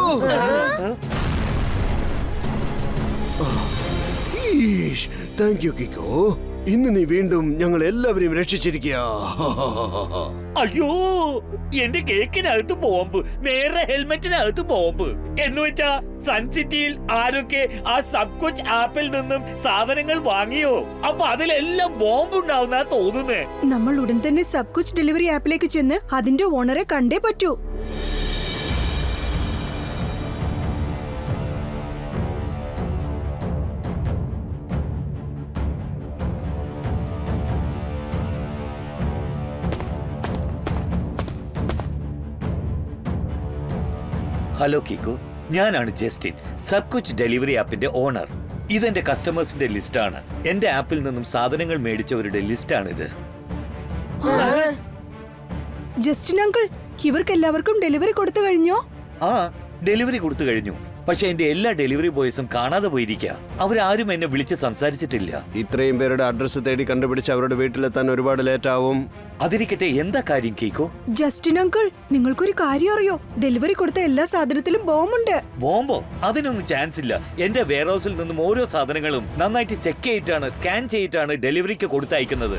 ഈഷ്, താങ്ക് യു കിക്കോ. ഇന്ന് നീ വീണ്ടും ഞങ്ങൾ എല്ലാവരെയും രക്ഷിച്ചിരിക്കുക. അയ്യോ, എന്റെ കേക്കിനകത്ത് ബോംബ്, നേരെ ഹെൽമെറ്റിനകത്ത് ബോംബ്. എന്ന് വെച്ചാ സൺ സിറ്റിയിൽ ആരൊക്കെ ആ സബ് കുച്ച് ആപ്പിൽ നിന്നും സാധനങ്ങൾ വാങ്ങിയോ? അപ്പൊ അതിലെല്ലാം ബോംബ് ഉണ്ടാവുന്ന തോന്നുന്നേ. നമ്മൾ ഉടൻ തന്നെ സബ് കുച്ച് ഡെലിവറി ആപ്പിലേക്ക് ചെന്ന് അതിന്റെ ഓണറെ കണ്ടേ പറ്റൂ. ഹലോ കിക്കോ, ഞാനാണ് ജസ്റ്റിൻ, സബ് കുച്ച് ഡെലിവറി ആപ്പിന്റെ ഓണർ. ഇതെന്റെ കസ്റ്റമേഴ്സിന്റെ ലിസ്റ്റാണ്. എന്റെ ആപ്പിൽ നിന്നും സാധനങ്ങൾ മേടിച്ചവരുടെ ലിസ്റ്റാണിത്. ജസ്റ്റിൻ അങ്കിൾ, ഇവർക്ക് എല്ലാവർക്കും ഡെലിവറി കൊടുത്തു കഴിഞ്ഞോ? ആ, ഡെലിവറി കൊടുത്തു കഴിഞ്ഞു. പക്ഷെ എന്റെ എല്ലാ ഡെലിവറി ബോയ്സും കാണാതെ പോയിരിക്കുക. അവരാരും എന്നെ വിളിച്ച് സംസാരിച്ചിട്ടില്ല. ഇത്രയും പേരുടെ അഡ്രസ് തേടി കണ്ടുപിടിച്ച് അവരുടെ വീട്ടിലെത്താൻ ഒരുപാട് ലേറ്റ് ആവും. അതിരിക്കട്ടെ, എന്താ കാര്യം കീക്കോ? ജസ്റ്റിൻ അങ്കിൾ, നിങ്ങൾക്കൊരു കാര്യം അറിയോ? ഡെലിവറി കൊടുത്ത എല്ലാ സാധനത്തിലും ബോംബുണ്ട്. ബോംബോ? അതിനൊന്നും ചാൻസ് ഇല്ല. എന്റെ വെയർഹൗസിൽ നിന്നും ഓരോ സാധനങ്ങളും നന്നായിട്ട് ചെക്ക് ചെയ്തിട്ടാണ്, സ്കാൻ ചെയ്തിട്ടാണ് ഡെലിവറിക്ക് കൊടുത്തയക്കുന്നത്.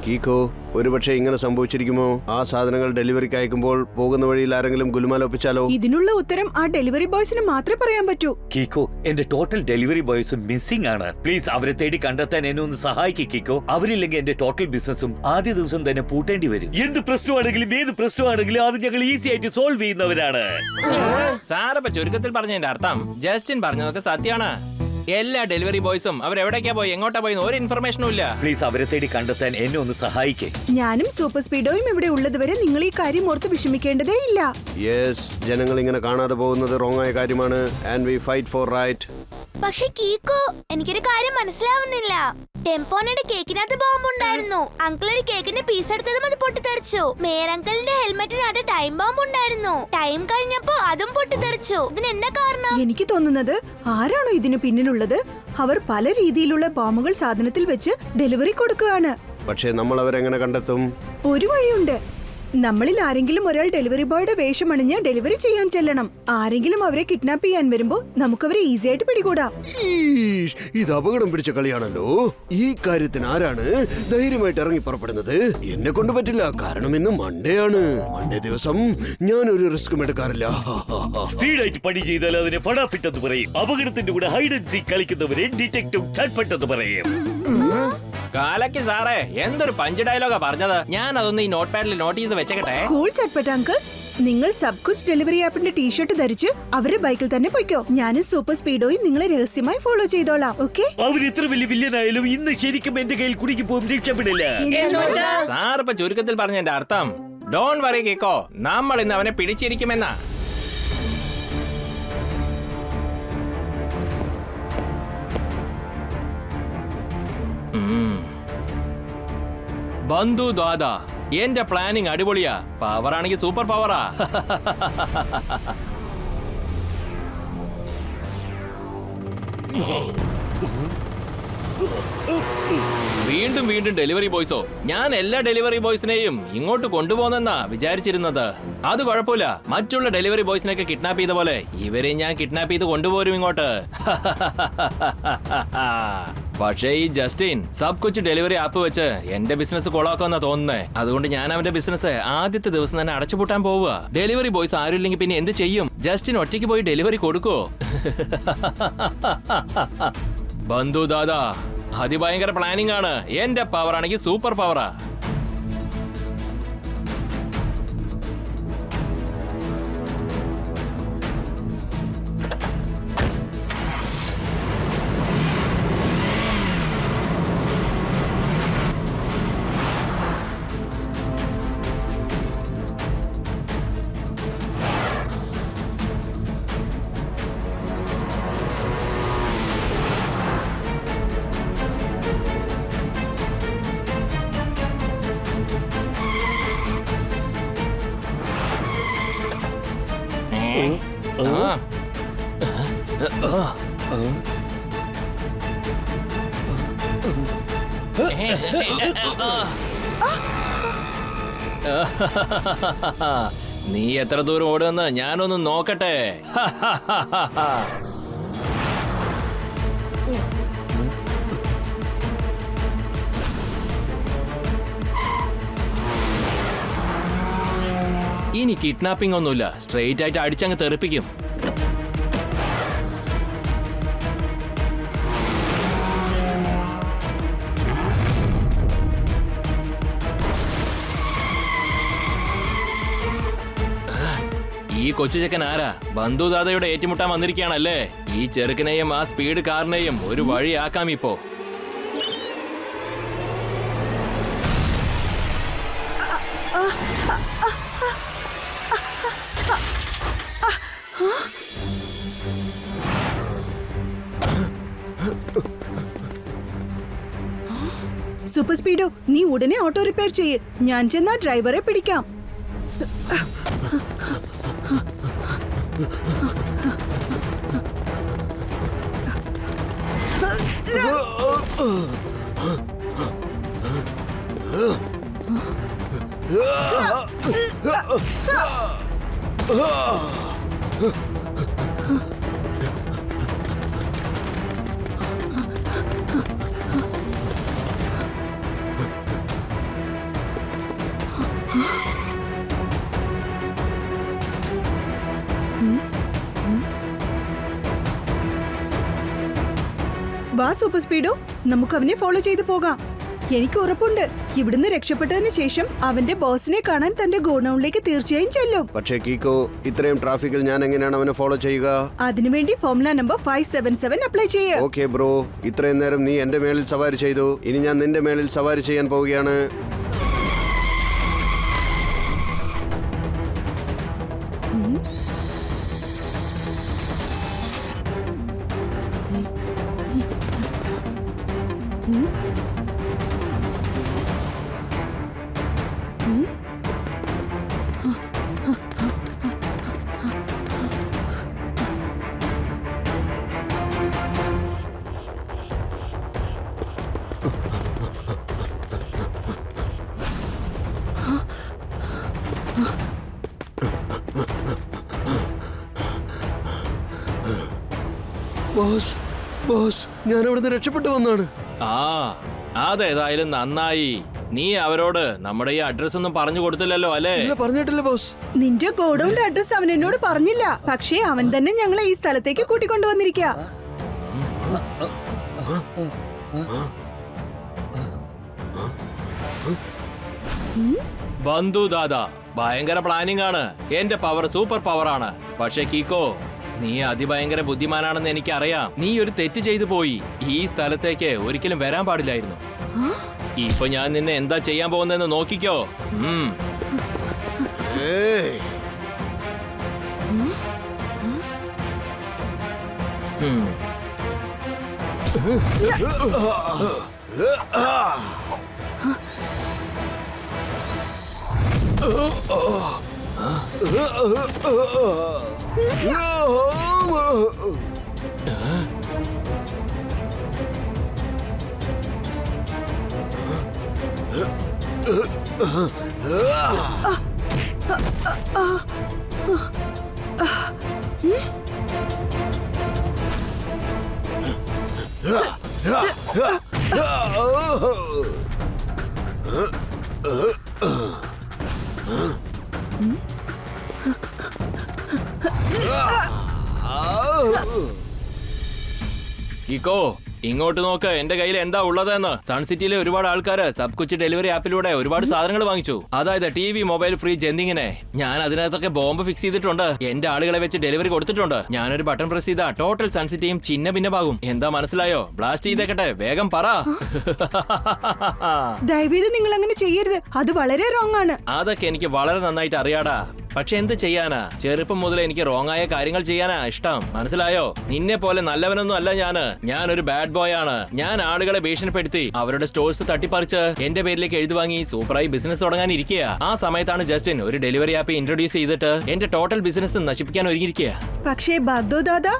കീക്കോ, ഒരുപക്ഷെ ഇങ്ങനെ സംഭവിച്ചിരിക്കുമോ? ആ സാധനങ്ങൾ ഡെലിവറിക്ക് അയക്കുമ്പോൾ പോകുന്ന വഴിയിൽ ആരെങ്കിലും ഗുലുമാലൊപ്പിച്ചാലോ? ഇതിനുള്ള ഉത്തരം ആ ഡെലിവറി ബോയ്സിന് മാത്രമേ പറയാൻ പറ്റൂ. കീക്കോ, എന്റെ ടോട്ടൽ ഡെലിവറി ബോയ്സും മിസ്സിംഗ് ആണ്. പ്ലീസ് അവരെ തേടി കണ്ടെത്താൻ എന്നെ ഒന്ന് സഹായിക്കും കീക്കോ. അവരില്ലെങ്കിൽ എന്റെ ടോട്ടൽ ബിസിനസ്സും ആദ്യ ദിവസം തന്നെ പൂട്ടേണ്ടി വരും. എന്ത് പ്രശ്നമാണെങ്കിലും ഏത് പ്രശ്നമാണെങ്കിലും അത് ഞങ്ങൾ ഈസി ആയിട്ട് സോൾവ് ചെയ്യുന്നവരാണ്. സാറിപ്പോ ചുരുക്കത്തിൽ പറഞ്ഞതിന്റെ അർത്ഥം ജസ്റ്റിൻ പറഞ്ഞതൊക്കെ സത്യമാണ്. എല്ലാ ഡെലിവറി ബോയ്സും അവരെവിടേക്കാ പോയി, എങ്ങോട്ടാ പോയി ഒരു ഇൻഫർമേഷനും ഇല്ല. പ്ലീസ് അവരെ തേടി കണ്ടെത്താൻ എന്നെ ഒന്ന് സഹായിക്കേ. ഞാനും സൂപ്പർ സ്പീഡോയും ഇവിടെ ഉള്ളതുവരെ നിങ്ങൾ ഈ കാര്യം ഓർത്ത് വിഷമിക്കേണ്ടതേ ഇല്ല. യെസ്, ജനങ്ങൾ ഇങ്ങനെ കാണാതെ പോകുന്നത് റോങ് ആയ കാര്യമാണ്. And we fight for right. പക്ഷെ കീക്കോ, എനിക്കൊരു കാര്യം മനസ്സിലാവുന്നില്ല. ടെമ്പോണയുടെ കേക്കിനകത്ത് ബോംബ് ഉണ്ടായിരുന്നു. അങ്കിൾ ഒരു കേക്കിന്റെ പീസ് എടുത്തതും അത് പൊട്ടിത്തെറിച്ചു. മേയർ അങ്കിളിന്റെ ഹെൽമെറ്റിനകത്ത് ടൈം ബോംബ് ഉണ്ടായിരുന്നു. ടൈം കഴിഞ്ഞപ്പോ അതും പൊട്ടിത്തെറിച്ചു. ഇതിന് എന്നാ കാരണം? എനിക്ക് തോന്നുന്നത് ആരാണോ ഇതിന് പിന്നിലുള്ളത് അവർ പല രീതിയിലുള്ള ബോംബുകൾ സാധനത്തിൽ വെച്ച് ഡെലിവറി കൊടുക്കുകയാണ്. പക്ഷേ നമ്മൾ അവരെങ്ങനെ കണ്ടെത്തും? ഒരു വഴിയുണ്ട്. നമ്മളിൽ ആരെങ്കിലും ഒരാൾ ഡെലിവറി ബോയുടെ വേഷം അണിഞ്ഞ് ഡെലിവറി ചെയ്യാൻ ചെല്ലണം. ആരെങ്കിലും അവരെ കിഡ്നാപ്പ് ചെയ്യാൻ വരുമ്പോ നമുക്കവരെ ഈസി ആയിട്ട് പിടികൂടാം. ഈഷ്, ഇത് അപകടം പിടിച്ച കളിയാണല്ലോ. ഈ കാര്യത്തിന് ആരാണ് ധൈര്യമായിട്ട് ഇറങ്ങി പുറപ്പെടുന്നത്? എന്നെ കൊണ്ട് പറ്റില്ല, കാരണം ഇന്ന് മൺഡേ ആണ്. മൺഡേ ദിവസം ഞാനൊരു റിസ്ക്കും എടുക്കാറില്ല. സ്പീഡായിട്ട് പണി ചെയ്താൽ അതിനെ ഫടാഫിറ്റ് എന്ന് പറയും. അപകടത്തിന്റെ കൂടെ ഹൈഡ് ആൻഡ് സീക്ക് കളിക്കുന്നവരെ ഡിറ്റക്റ്റീവ് ചട്ട്പട്ട് എന്ന് പറയും. കാലയ്ക്ക് സാറേ, എന്തൊരു പഞ്ച് ഡയലോഗാ പറഞ്ഞത്. ഞാൻ അതൊന്ന് ഈ നോട്ട് പാഡിൽ നോട്ട് ചെയ്ത് വെച്ചേക്കട്ടെ. കൂൾ ചട്ട്പട്ട് അങ്കിൾ, നിങ്ങൾ സബ് കുച്ച് ഡെലിവറി ആപ്പിന്റെ ടീഷർട്ട് ധരിച്ച് അവരുടെ ബൈക്കിൽ തന്നെ പോയിക്കോ. ഞാനും സൂപ്പർ സ്പീഡോയും നിങ്ങളെ രഹസ്യമായി ഫോളോ ചെയ്തോളാം. ഓക്കെ? അവർ ഇത്ര വലിയ വില്ലനായാലും ഇന്ന് ശരിക്കും എന്റെ കയ്യിൽ കുടുക്കി പോകും, രക്ഷപ്പെടില്ല. സാറിപ്പോ ചുരുക്കത്തിൽ പറഞ്ഞതിന്റെ അർത്ഥം ഡോൺ വറി കേക്കോ, നമ്മൾ ഇന്ന് അവനെ പിടിച്ചിരിക്കുമെന്നാ. ബന്ധു ദാദാ, എന്റെ പ്ലാനിങ് അടിപൊളിയാ. പവറാണെങ്കിൽ സൂപ്പർ പവറാ. വീണ്ടും വീണ്ടും ഡെലിവറി ബോയ്സോ? ഞാൻ എല്ലാ ഡെലിവറി ബോയ്സിനെയും ഇങ്ങോട്ട് കൊണ്ടുപോകുന്നെന്നാ വിചാരിച്ചിരുന്നത്. അത് കുഴപ്പമില്ല, മറ്റുള്ള ഡെലിവറി ബോയ്സിനെയൊക്കെ കിഡ്നാപ്പ് ചെയ്ത പോലെ ഇവരെ ഞാൻ കിഡ്നാപ്പ് ചെയ്ത് കൊണ്ടുപോരും ഇങ്ങോട്ട്. പക്ഷേ ഈ ജസ്റ്റിൻ സബ് കുച്ച് ഡെലിവറി ആപ്പ് വെച്ച് എന്റെ ബിസിനസ് കൊളാക്കുമെന്നാ തോന്നുന്നേ. അതുകൊണ്ട് ഞാൻ അവന്റെ ബിസിനസ് ആദ്യത്തെ ദിവസം തന്നെ അടച്ചുപൂട്ടാൻ പോവുക. ഡെലിവറി ബോയ്സ് ആരും ഇല്ലെങ്കിൽ പിന്നെ എന്ത് ചെയ്യും? ജസ്റ്റിൻ ഒറ്റയ്ക്ക് പോയി ഡെലിവറി കൊടുക്കോ? ബന്ധു ദാദാ, അതിഭയങ്കര പ്ലാനിംഗ് ആണ്. എന്റെ പവർ ആണെങ്കിൽ സൂപ്പർ പവറാ. നീ എത്ര ദൂരം ഓടുമെന്ന് ഞാനൊന്ന് നോക്കട്ടെ. ഇനി കിഡ്നാപ്പിംഗ് ഒന്നുമില്ല, സ്ട്രെയിറ്റ് ആയിട്ട് അടിച്ചങ്ങ് തെറിപ്പിക്കും. ഈ കൊച്ചു ചെക്കൻ ആരാ? ബന്ധുദാതയുടെ ഏറ്റുമുട്ടാൻ വന്നിരിക്കുകയാണല്ലേ? ഈ ചെറുക്കനെയും ആ സ്പീഡ് കാറിനെയും ഒരു വഴിയാക്കാം ഇപ്പോ. സൂപ്പർ സ്പീഡോ, നീ ഉടനെ ഓട്ടോ റിപ്പയർ ചെയ്യ്. ഞാൻ ചെന്നാ ഡ്രൈവറെ പിടിക്കാം. വാ സൂപ്പർ സ്പീഡോ, നമുക്ക് അവനെ ഫോളോ ചെയ്തു പോകാം. എനിക്ക് ഉറപ്പുണ്ട് ഇവിടുന്ന് രക്ഷപ്പെട്ടതിന് ശേഷം അവന്റെ ബോസിനെ കാണാൻ തന്റെ ഗോഡൌണിലേക്ക് തീർച്ചയായും ചെല്ലും. പക്ഷേ കീക്കോ, ഇത്രയും ട്രാഫിക്കിൽ ഞാൻ എങ്ങനെയാണ് അവനെ ഫോളോ ചെയ്യുക? അതിനുവേണ്ടി ഫോർമുല നമ്പർ 577 അപ്ലൈ ചെയ്യുക. ഓക്കെ ബ്രോ, ഇത്രയും നേരം നീ എന്റെ മേളിൽ സവാരി ചെയ്തു, ഇനി ഞാൻ നിന്റെ മേളിൽ സവാരി ചെയ്യാൻ പോവുകയാണ്. ബോസ്, ബോസ്, ഞാൻ അവിടുന്ന് രക്ഷപ്പെട്ടു വന്നാണ്. ആ, അതേതായാലും നന്നായി. നീ അവരോട് നമ്മുടെ ഈ അഡ്രസ് ഒന്നും പറഞ്ഞു കൊടുത്തില്ലല്ലോ അല്ലേ? ഇല്ല, പറഞ്ഞിട്ടില്ല ബോസ്. നിന്റെ ഗോഡൌണിന്റെ അഡ്രസ് അവൻ എന്നോട് പറഞ്ഞില്ല. പക്ഷേ അവൻ തന്നെ ഞങ്ങളെ ഈ സ്ഥലത്തേക്ക് കൂട്ടിക്കൊണ്ടുവന്നിരിക്കുക. ബന്ധുദാദ ഭയങ്കര പ്ലാനിംഗ് ആണ്. എന്റെ പവർ സൂപ്പർ പവർ ആണ്. പക്ഷെ കീക്കോ, നീ അതിഭയങ്കര ബുദ്ധിമാനാണെന്ന് എനിക്കറിയാം. നീ ഒരു തെറ്റ് ചെയ്തു പോയി. ഈ സ്ഥലത്തേക്ക് ഒരിക്കലും വരാൻ പാടില്ലായിരുന്നു. ഇപ്പൊ ഞാൻ നിന്നെ എന്താ ചെയ്യാൻ പോകുന്നതെന്ന് നോക്കിക്കോ. ഏയ്, കിക്കോ, ഇങ്ങോട്ട് നോക്ക്. എന്റെ കയ്യിൽ എന്താ ഉള്ളതെന്ന്. സൺസിറ്റിയിലെ ഒരുപാട് ആൾക്കാര് സബ് കുച്ച് ഡെലിവറി ആപ്പിലൂടെ ഒരുപാട് സാധനങ്ങൾ വാങ്ങിച്ചു. അതായത് TV, മൊബൈൽ ഫ്രിഡ്ജ് എന്നിങ്ങനെ. ഞാൻ അതിനകത്തൊക്കെ ബോംബ് ഫിക്സ് ചെയ്തിട്ടുണ്ട്. എന്റെ ആളുകളെ വെച്ച് ഡെലിവറി കൊടുത്തിട്ടുണ്ട്. ഞാനൊരു ബട്ടൺ പ്രസ് ചെയ്താ ടോട്ടൽ സൺസിറ്റിയും ചിന്ന ഭിന്നമാകും. എന്താ മനസ്സിലായോ? ബ്ലാസ്റ്റ് ചെയ്തേക്കട്ടെ, വേഗം പറ. ദയവേത് നിങ്ങൾ അങ്ങനെ ചെയ്യരുത്, അത് വളരെ റോങ് ആണ്. അതൊക്കെ എനിക്ക് വളരെ നന്നായിട്ട് അറിയാടാ. പക്ഷെ എന്ത് ചെയ്യാനാ, ചെറുപ്പം മുതൽ എനിക്ക് റോങ് ആയ കാര്യങ്ങൾ ചെയ്യാനാ ഇഷ്ടം. മനസ്സിലായോ? നിന്നെ പോലെ നല്ലവനൊന്നും അല്ല ഞാനൊരു ബാഡ് ബോയ് ആണ്. ഞാൻ ആളുകളെ ഭീഷണിപ്പെടുത്തി അവരുടെ സ്റ്റോഴ്സ് തട്ടിപ്പറിച്ച് എന്റെ പേരിലേക്ക് എഴുതി വാങ്ങി സൂപ്പറായി ബിസിനസ് തുടങ്ങാൻ ഇരിക്കുക. ആ സമയത്താണ് ജസ്റ്റിൻ ഒരു ഡെലിവറി ആപ്പ് ഇൻട്രൊഡ്യൂസ് ചെയ്തിട്ട് എന്റെ ടോട്ടൽ ബിസിനസ് നശിപ്പിക്കാൻ ഒരുങ്ങിയിരിക്കുക. പക്ഷേ ബാഗ്ദോ ദാദാ,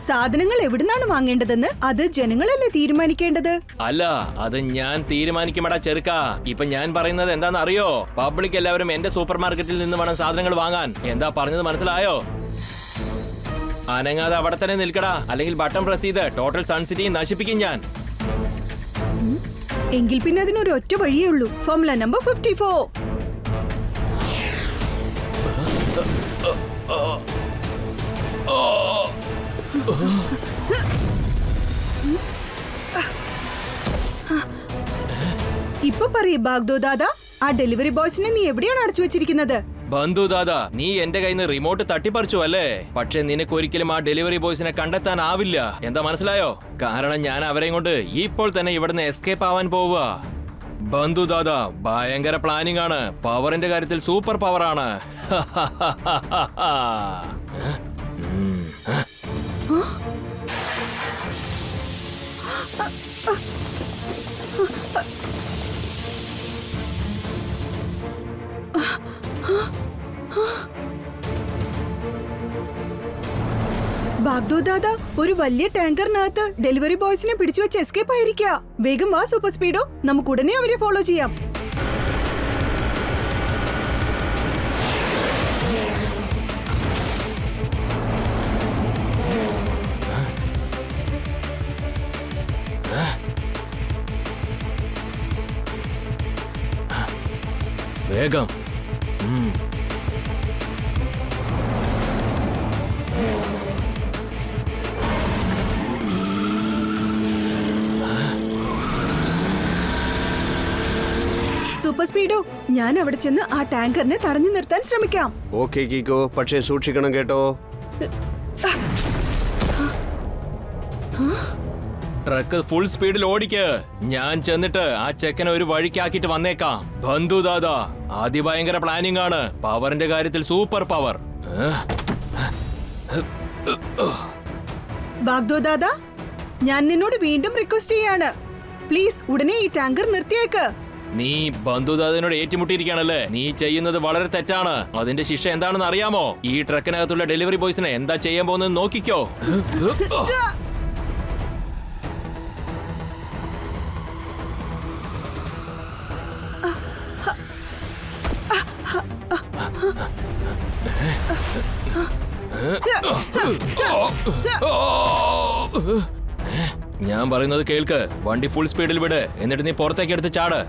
സാധനങ്ങൾ എവിടുന്നാണ് വാങ്ങേണ്ടതെന്ന് അത് ജനങ്ങളല്ലേ തീരുമാനിക്കേണ്ടത്. അല്ല, അത് ഞാൻ തീരുമാനിക്കുമടാ ചെറുക്ക. ഇപ്പൊ ഞാൻ പറയുന്നത് എന്താന്ന് അറിയോ? പബ്ലിക് എല്ലാവരും എന്റെ സൂപ്പർ മാർക്കറ്റിൽ നിന്ന് വേണം സാധനങ്ങൾ വാങ്ങാൻ. എന്താ പറഞ്ഞത് മനസ്സിലായോ? അനങ്ങാതെ അവിടെ തന്നെ നിൽക്കടാ, അല്ലെങ്കിൽ ബട്ടൺ പ്രസ് ചെയ്ത് ടോട്ടൽ സൺ സിറ്റി നശിപ്പിക്കും ഞാൻ. എങ്കിൽ പിന്നെ അതിനൊരു ഒറ്റ വഴിയേ ഉള്ളൂ. Formula number 54. ഇപ്പൊ പറയേ ബാഗ്ദോ ദാദാ, ആ ഡെലിവറി ബോയ്സിനെ നീ എവിടെയാണ് അടച്ചു വെച്ചിരിക്കുന്നത്? ബന്ധു ദാദാ, നീ എന്റെ കയ്യിൽ നിന്ന് റിമോട്ട് തട്ടിപ്പറിച്ചു അല്ലേ? പക്ഷെ നിനക്ക് ഒരിക്കലും ആ ഡെലിവറി ബോയ്സിനെ കണ്ടെത്താനാവില്ല. എന്താ മനസ്സിലായോ? കാരണം ഞാൻ അവരെയും കൊണ്ട് ഇപ്പോൾ തന്നെ ഇവിടുന്ന് എസ്കേപ്പ് ആവാൻ പോവുക. ബന്ധു ദാദാ, ഭയങ്കര പ്ലാനിംഗ് ആണ്. പവറിന്റെ കാര്യത്തിൽ സൂപ്പർ പവർ ആണ്. ബാഗ്ദോ ദാദാ, ഒരു വലിയ ടാങ്കറിനകത്ത് ഡെലിവറി ബോയ്സിനെ പിടിച്ചു വെച്ച് എസ്കേപ്പ് ആയിരിക്കുക. വേഗം വാ സൂപ്പർ സ്പീഡോ, നമുക്ക് ഉടനെ അവരെ ഫോളോ ചെയ്യാം. വേഗം. സൂപ്പർ സ്പീഡോ, ഞാൻ അവിടെ ചെന്ന് ആ ടാങ്കറിനെ തടഞ്ഞു നിർത്താൻ ശ്രമിക്കാം. ഓക്കെ കീക്കോ, പക്ഷേ സൂക്ഷിക്കണം കേട്ടോ. ട്രക്ക് ഫുൾ സ്പീഡിൽ ഓടിക്ക്. ഞാൻ ചെന്നിട്ട് ആ ചെക്കനെ ഒരു വഴിക്കാക്കിട്ട് വന്നേക്കാം. ബന്ധു ദാദാ, അതിഭയങ്കര പ്ലാനിംഗ് ആണ്. പവറിന്റെ കാര്യത്തിൽ സൂപ്പർ പവർ. ബാഗ്ദോ ദാദാ, ഞാൻ നിന്നോട് വീണ്ടും റിക്വസ്റ്റ് ചെയ്യാണ്, പ്ലീസ് ഉടനെ ഈ ടാങ്കർ നിർത്തിയേക്ക്. നീ ബന്ധുദാദനോട് ഏറ്റുമുട്ടിയിരിക്കുകയാണല്ലേ? നീ ചെയ്യുന്നത് വളരെ തെറ്റാണ്. അതിന്റെ ശിക്ഷ എന്താണെന്ന് അറിയാമോ? ഈ ട്രക്കിനകത്തുള്ള ഡെലിവറി ബോയ്സിനെ എന്താ ചെയ്യാൻ പോകുന്നത് നോക്കിക്കോ. ഞാൻ പറയുന്നത് കേൾക്ക്. വണ്ടി ഫുൾ സ്പീഡിൽ വിട്, എന്നിട്ട് നീ പുറത്തേക്ക് എടുത്ത് ചാട്.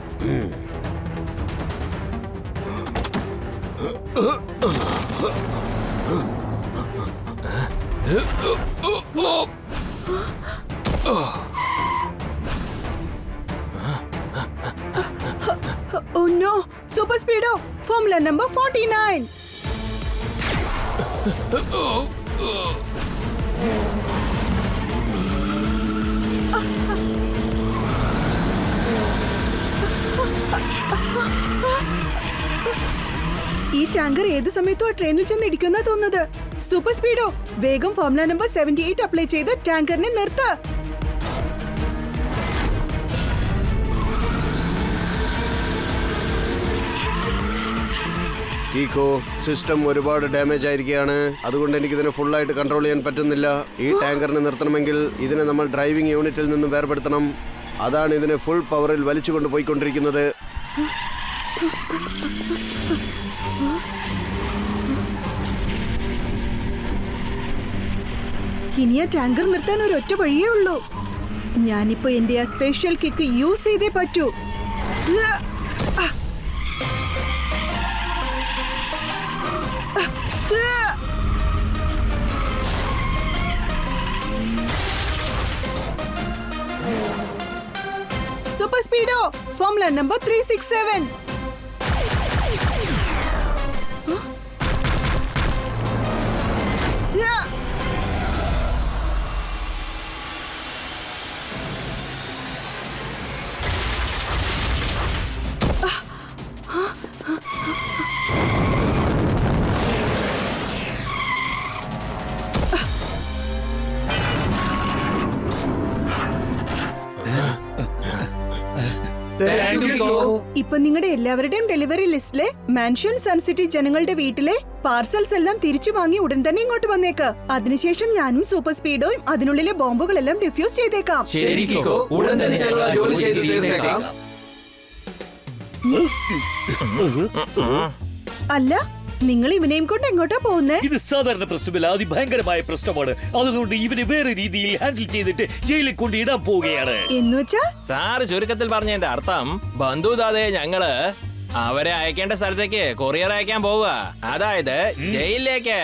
Oh no! Super Speedo! Formula number 49! ഈ ടാങ്കർ ഏത് സമയത്തും ആ ട്രെയിനിൽ ചെന്ന് ഇടിക്കുന്ന തോന്നുന്നത്. സൂപ്പർ സ്പീഡോ, വേഗം ഫോർമുല നമ്പർ 78 അപ്ലൈ ചെയ്ത് ടാങ്കറിനെ നിർത്ത്. കീക്കോ, സിസ്റ്റം ഒരുപാട് ഡാമേജ് ആയിരിക്കുകയാണ്. അതുകൊണ്ട് എനിക്ക് ഇതിനെ ഫുള്ളായിട്ട് കൺട്രോൾ ചെയ്യാൻ പറ്റുന്നില്ല. ഈ ടാങ്കറിനെ നിർത്തണമെങ്കിൽ ഇതിനെ നമ്മൾ ഡ്രൈവിംഗ് യൂണിറ്റിൽ നിന്നും വേർപെടുത്തണം. അതാണ് ഇതിനെ ഫുൾ പവറിൽ വലിച്ചുകൊണ്ട് പോയിക്കൊണ്ടിരിക്കുന്നത്. ഇനി ആ ടാങ്കർ നിർത്താൻ ഒരു ഒറ്റ വഴിയേ ഉള്ളൂ. ഞാനിപ്പോ എന്റെ ആ സ്പെഷ്യൽ കിക്ക് യൂസ് ചെയ്തേ പറ്റൂ. Super Speedo, formula number 367. ഇപ്പൊ നിങ്ങളുടെ എല്ലാവരുടെയും ഡെലിവറി ലിസ്റ്റിലെ മാൻഷൻ സൺസിറ്റി ജനങ്ങളുടെ വീട്ടിലെ പാർസൽസ് എല്ലാം തിരിച്ചു വാങ്ങി ഉടൻ തന്നെ ഇങ്ങോട്ട് വന്നേക്ക്. അതിനുശേഷം ഞാനും സൂപ്പർ സ്പീഡോയും അതിനുള്ളിലെ ബോംബുകളെല്ലാം ഡിഫ്യൂസ് ചെയ്തേക്കാം. ശരി കിക്കോ, ഉടൻ തന്നെ ഞങ്ങൾ ആ ജോലി ചെയ്ത് തീർത്തേക്കാം. അല്ല, നിങ്ങൾ ഇവനെയും കൊണ്ട് എങ്ങോട്ടാ പോകുന്നേ? ഇത് സാധാരണ പ്രശ്നമല്ല, അതിഭയങ്കരമായ പ്രശ്നമാണ്. അതുകൊണ്ട് ഇവനെ വേറെ രീതിയിൽ ഹാൻഡിൽ ചെയ്തിട്ട് ജയിലിൽ കൊണ്ട് ഇടാൻ പോവുകയാണ്. എന്നുവെച്ചാ സാറ് ചുരുക്കത്തിൽ പറഞ്ഞതിന്റെ അർത്ഥം ബന്ധുതാതെ ഞങ്ങള് അവരെ അയക്കേണ്ട സ്ഥലത്തേക്ക് കൊറിയർ അയക്കാൻ പോവുക, അതായത് ജയിലിലേക്ക്.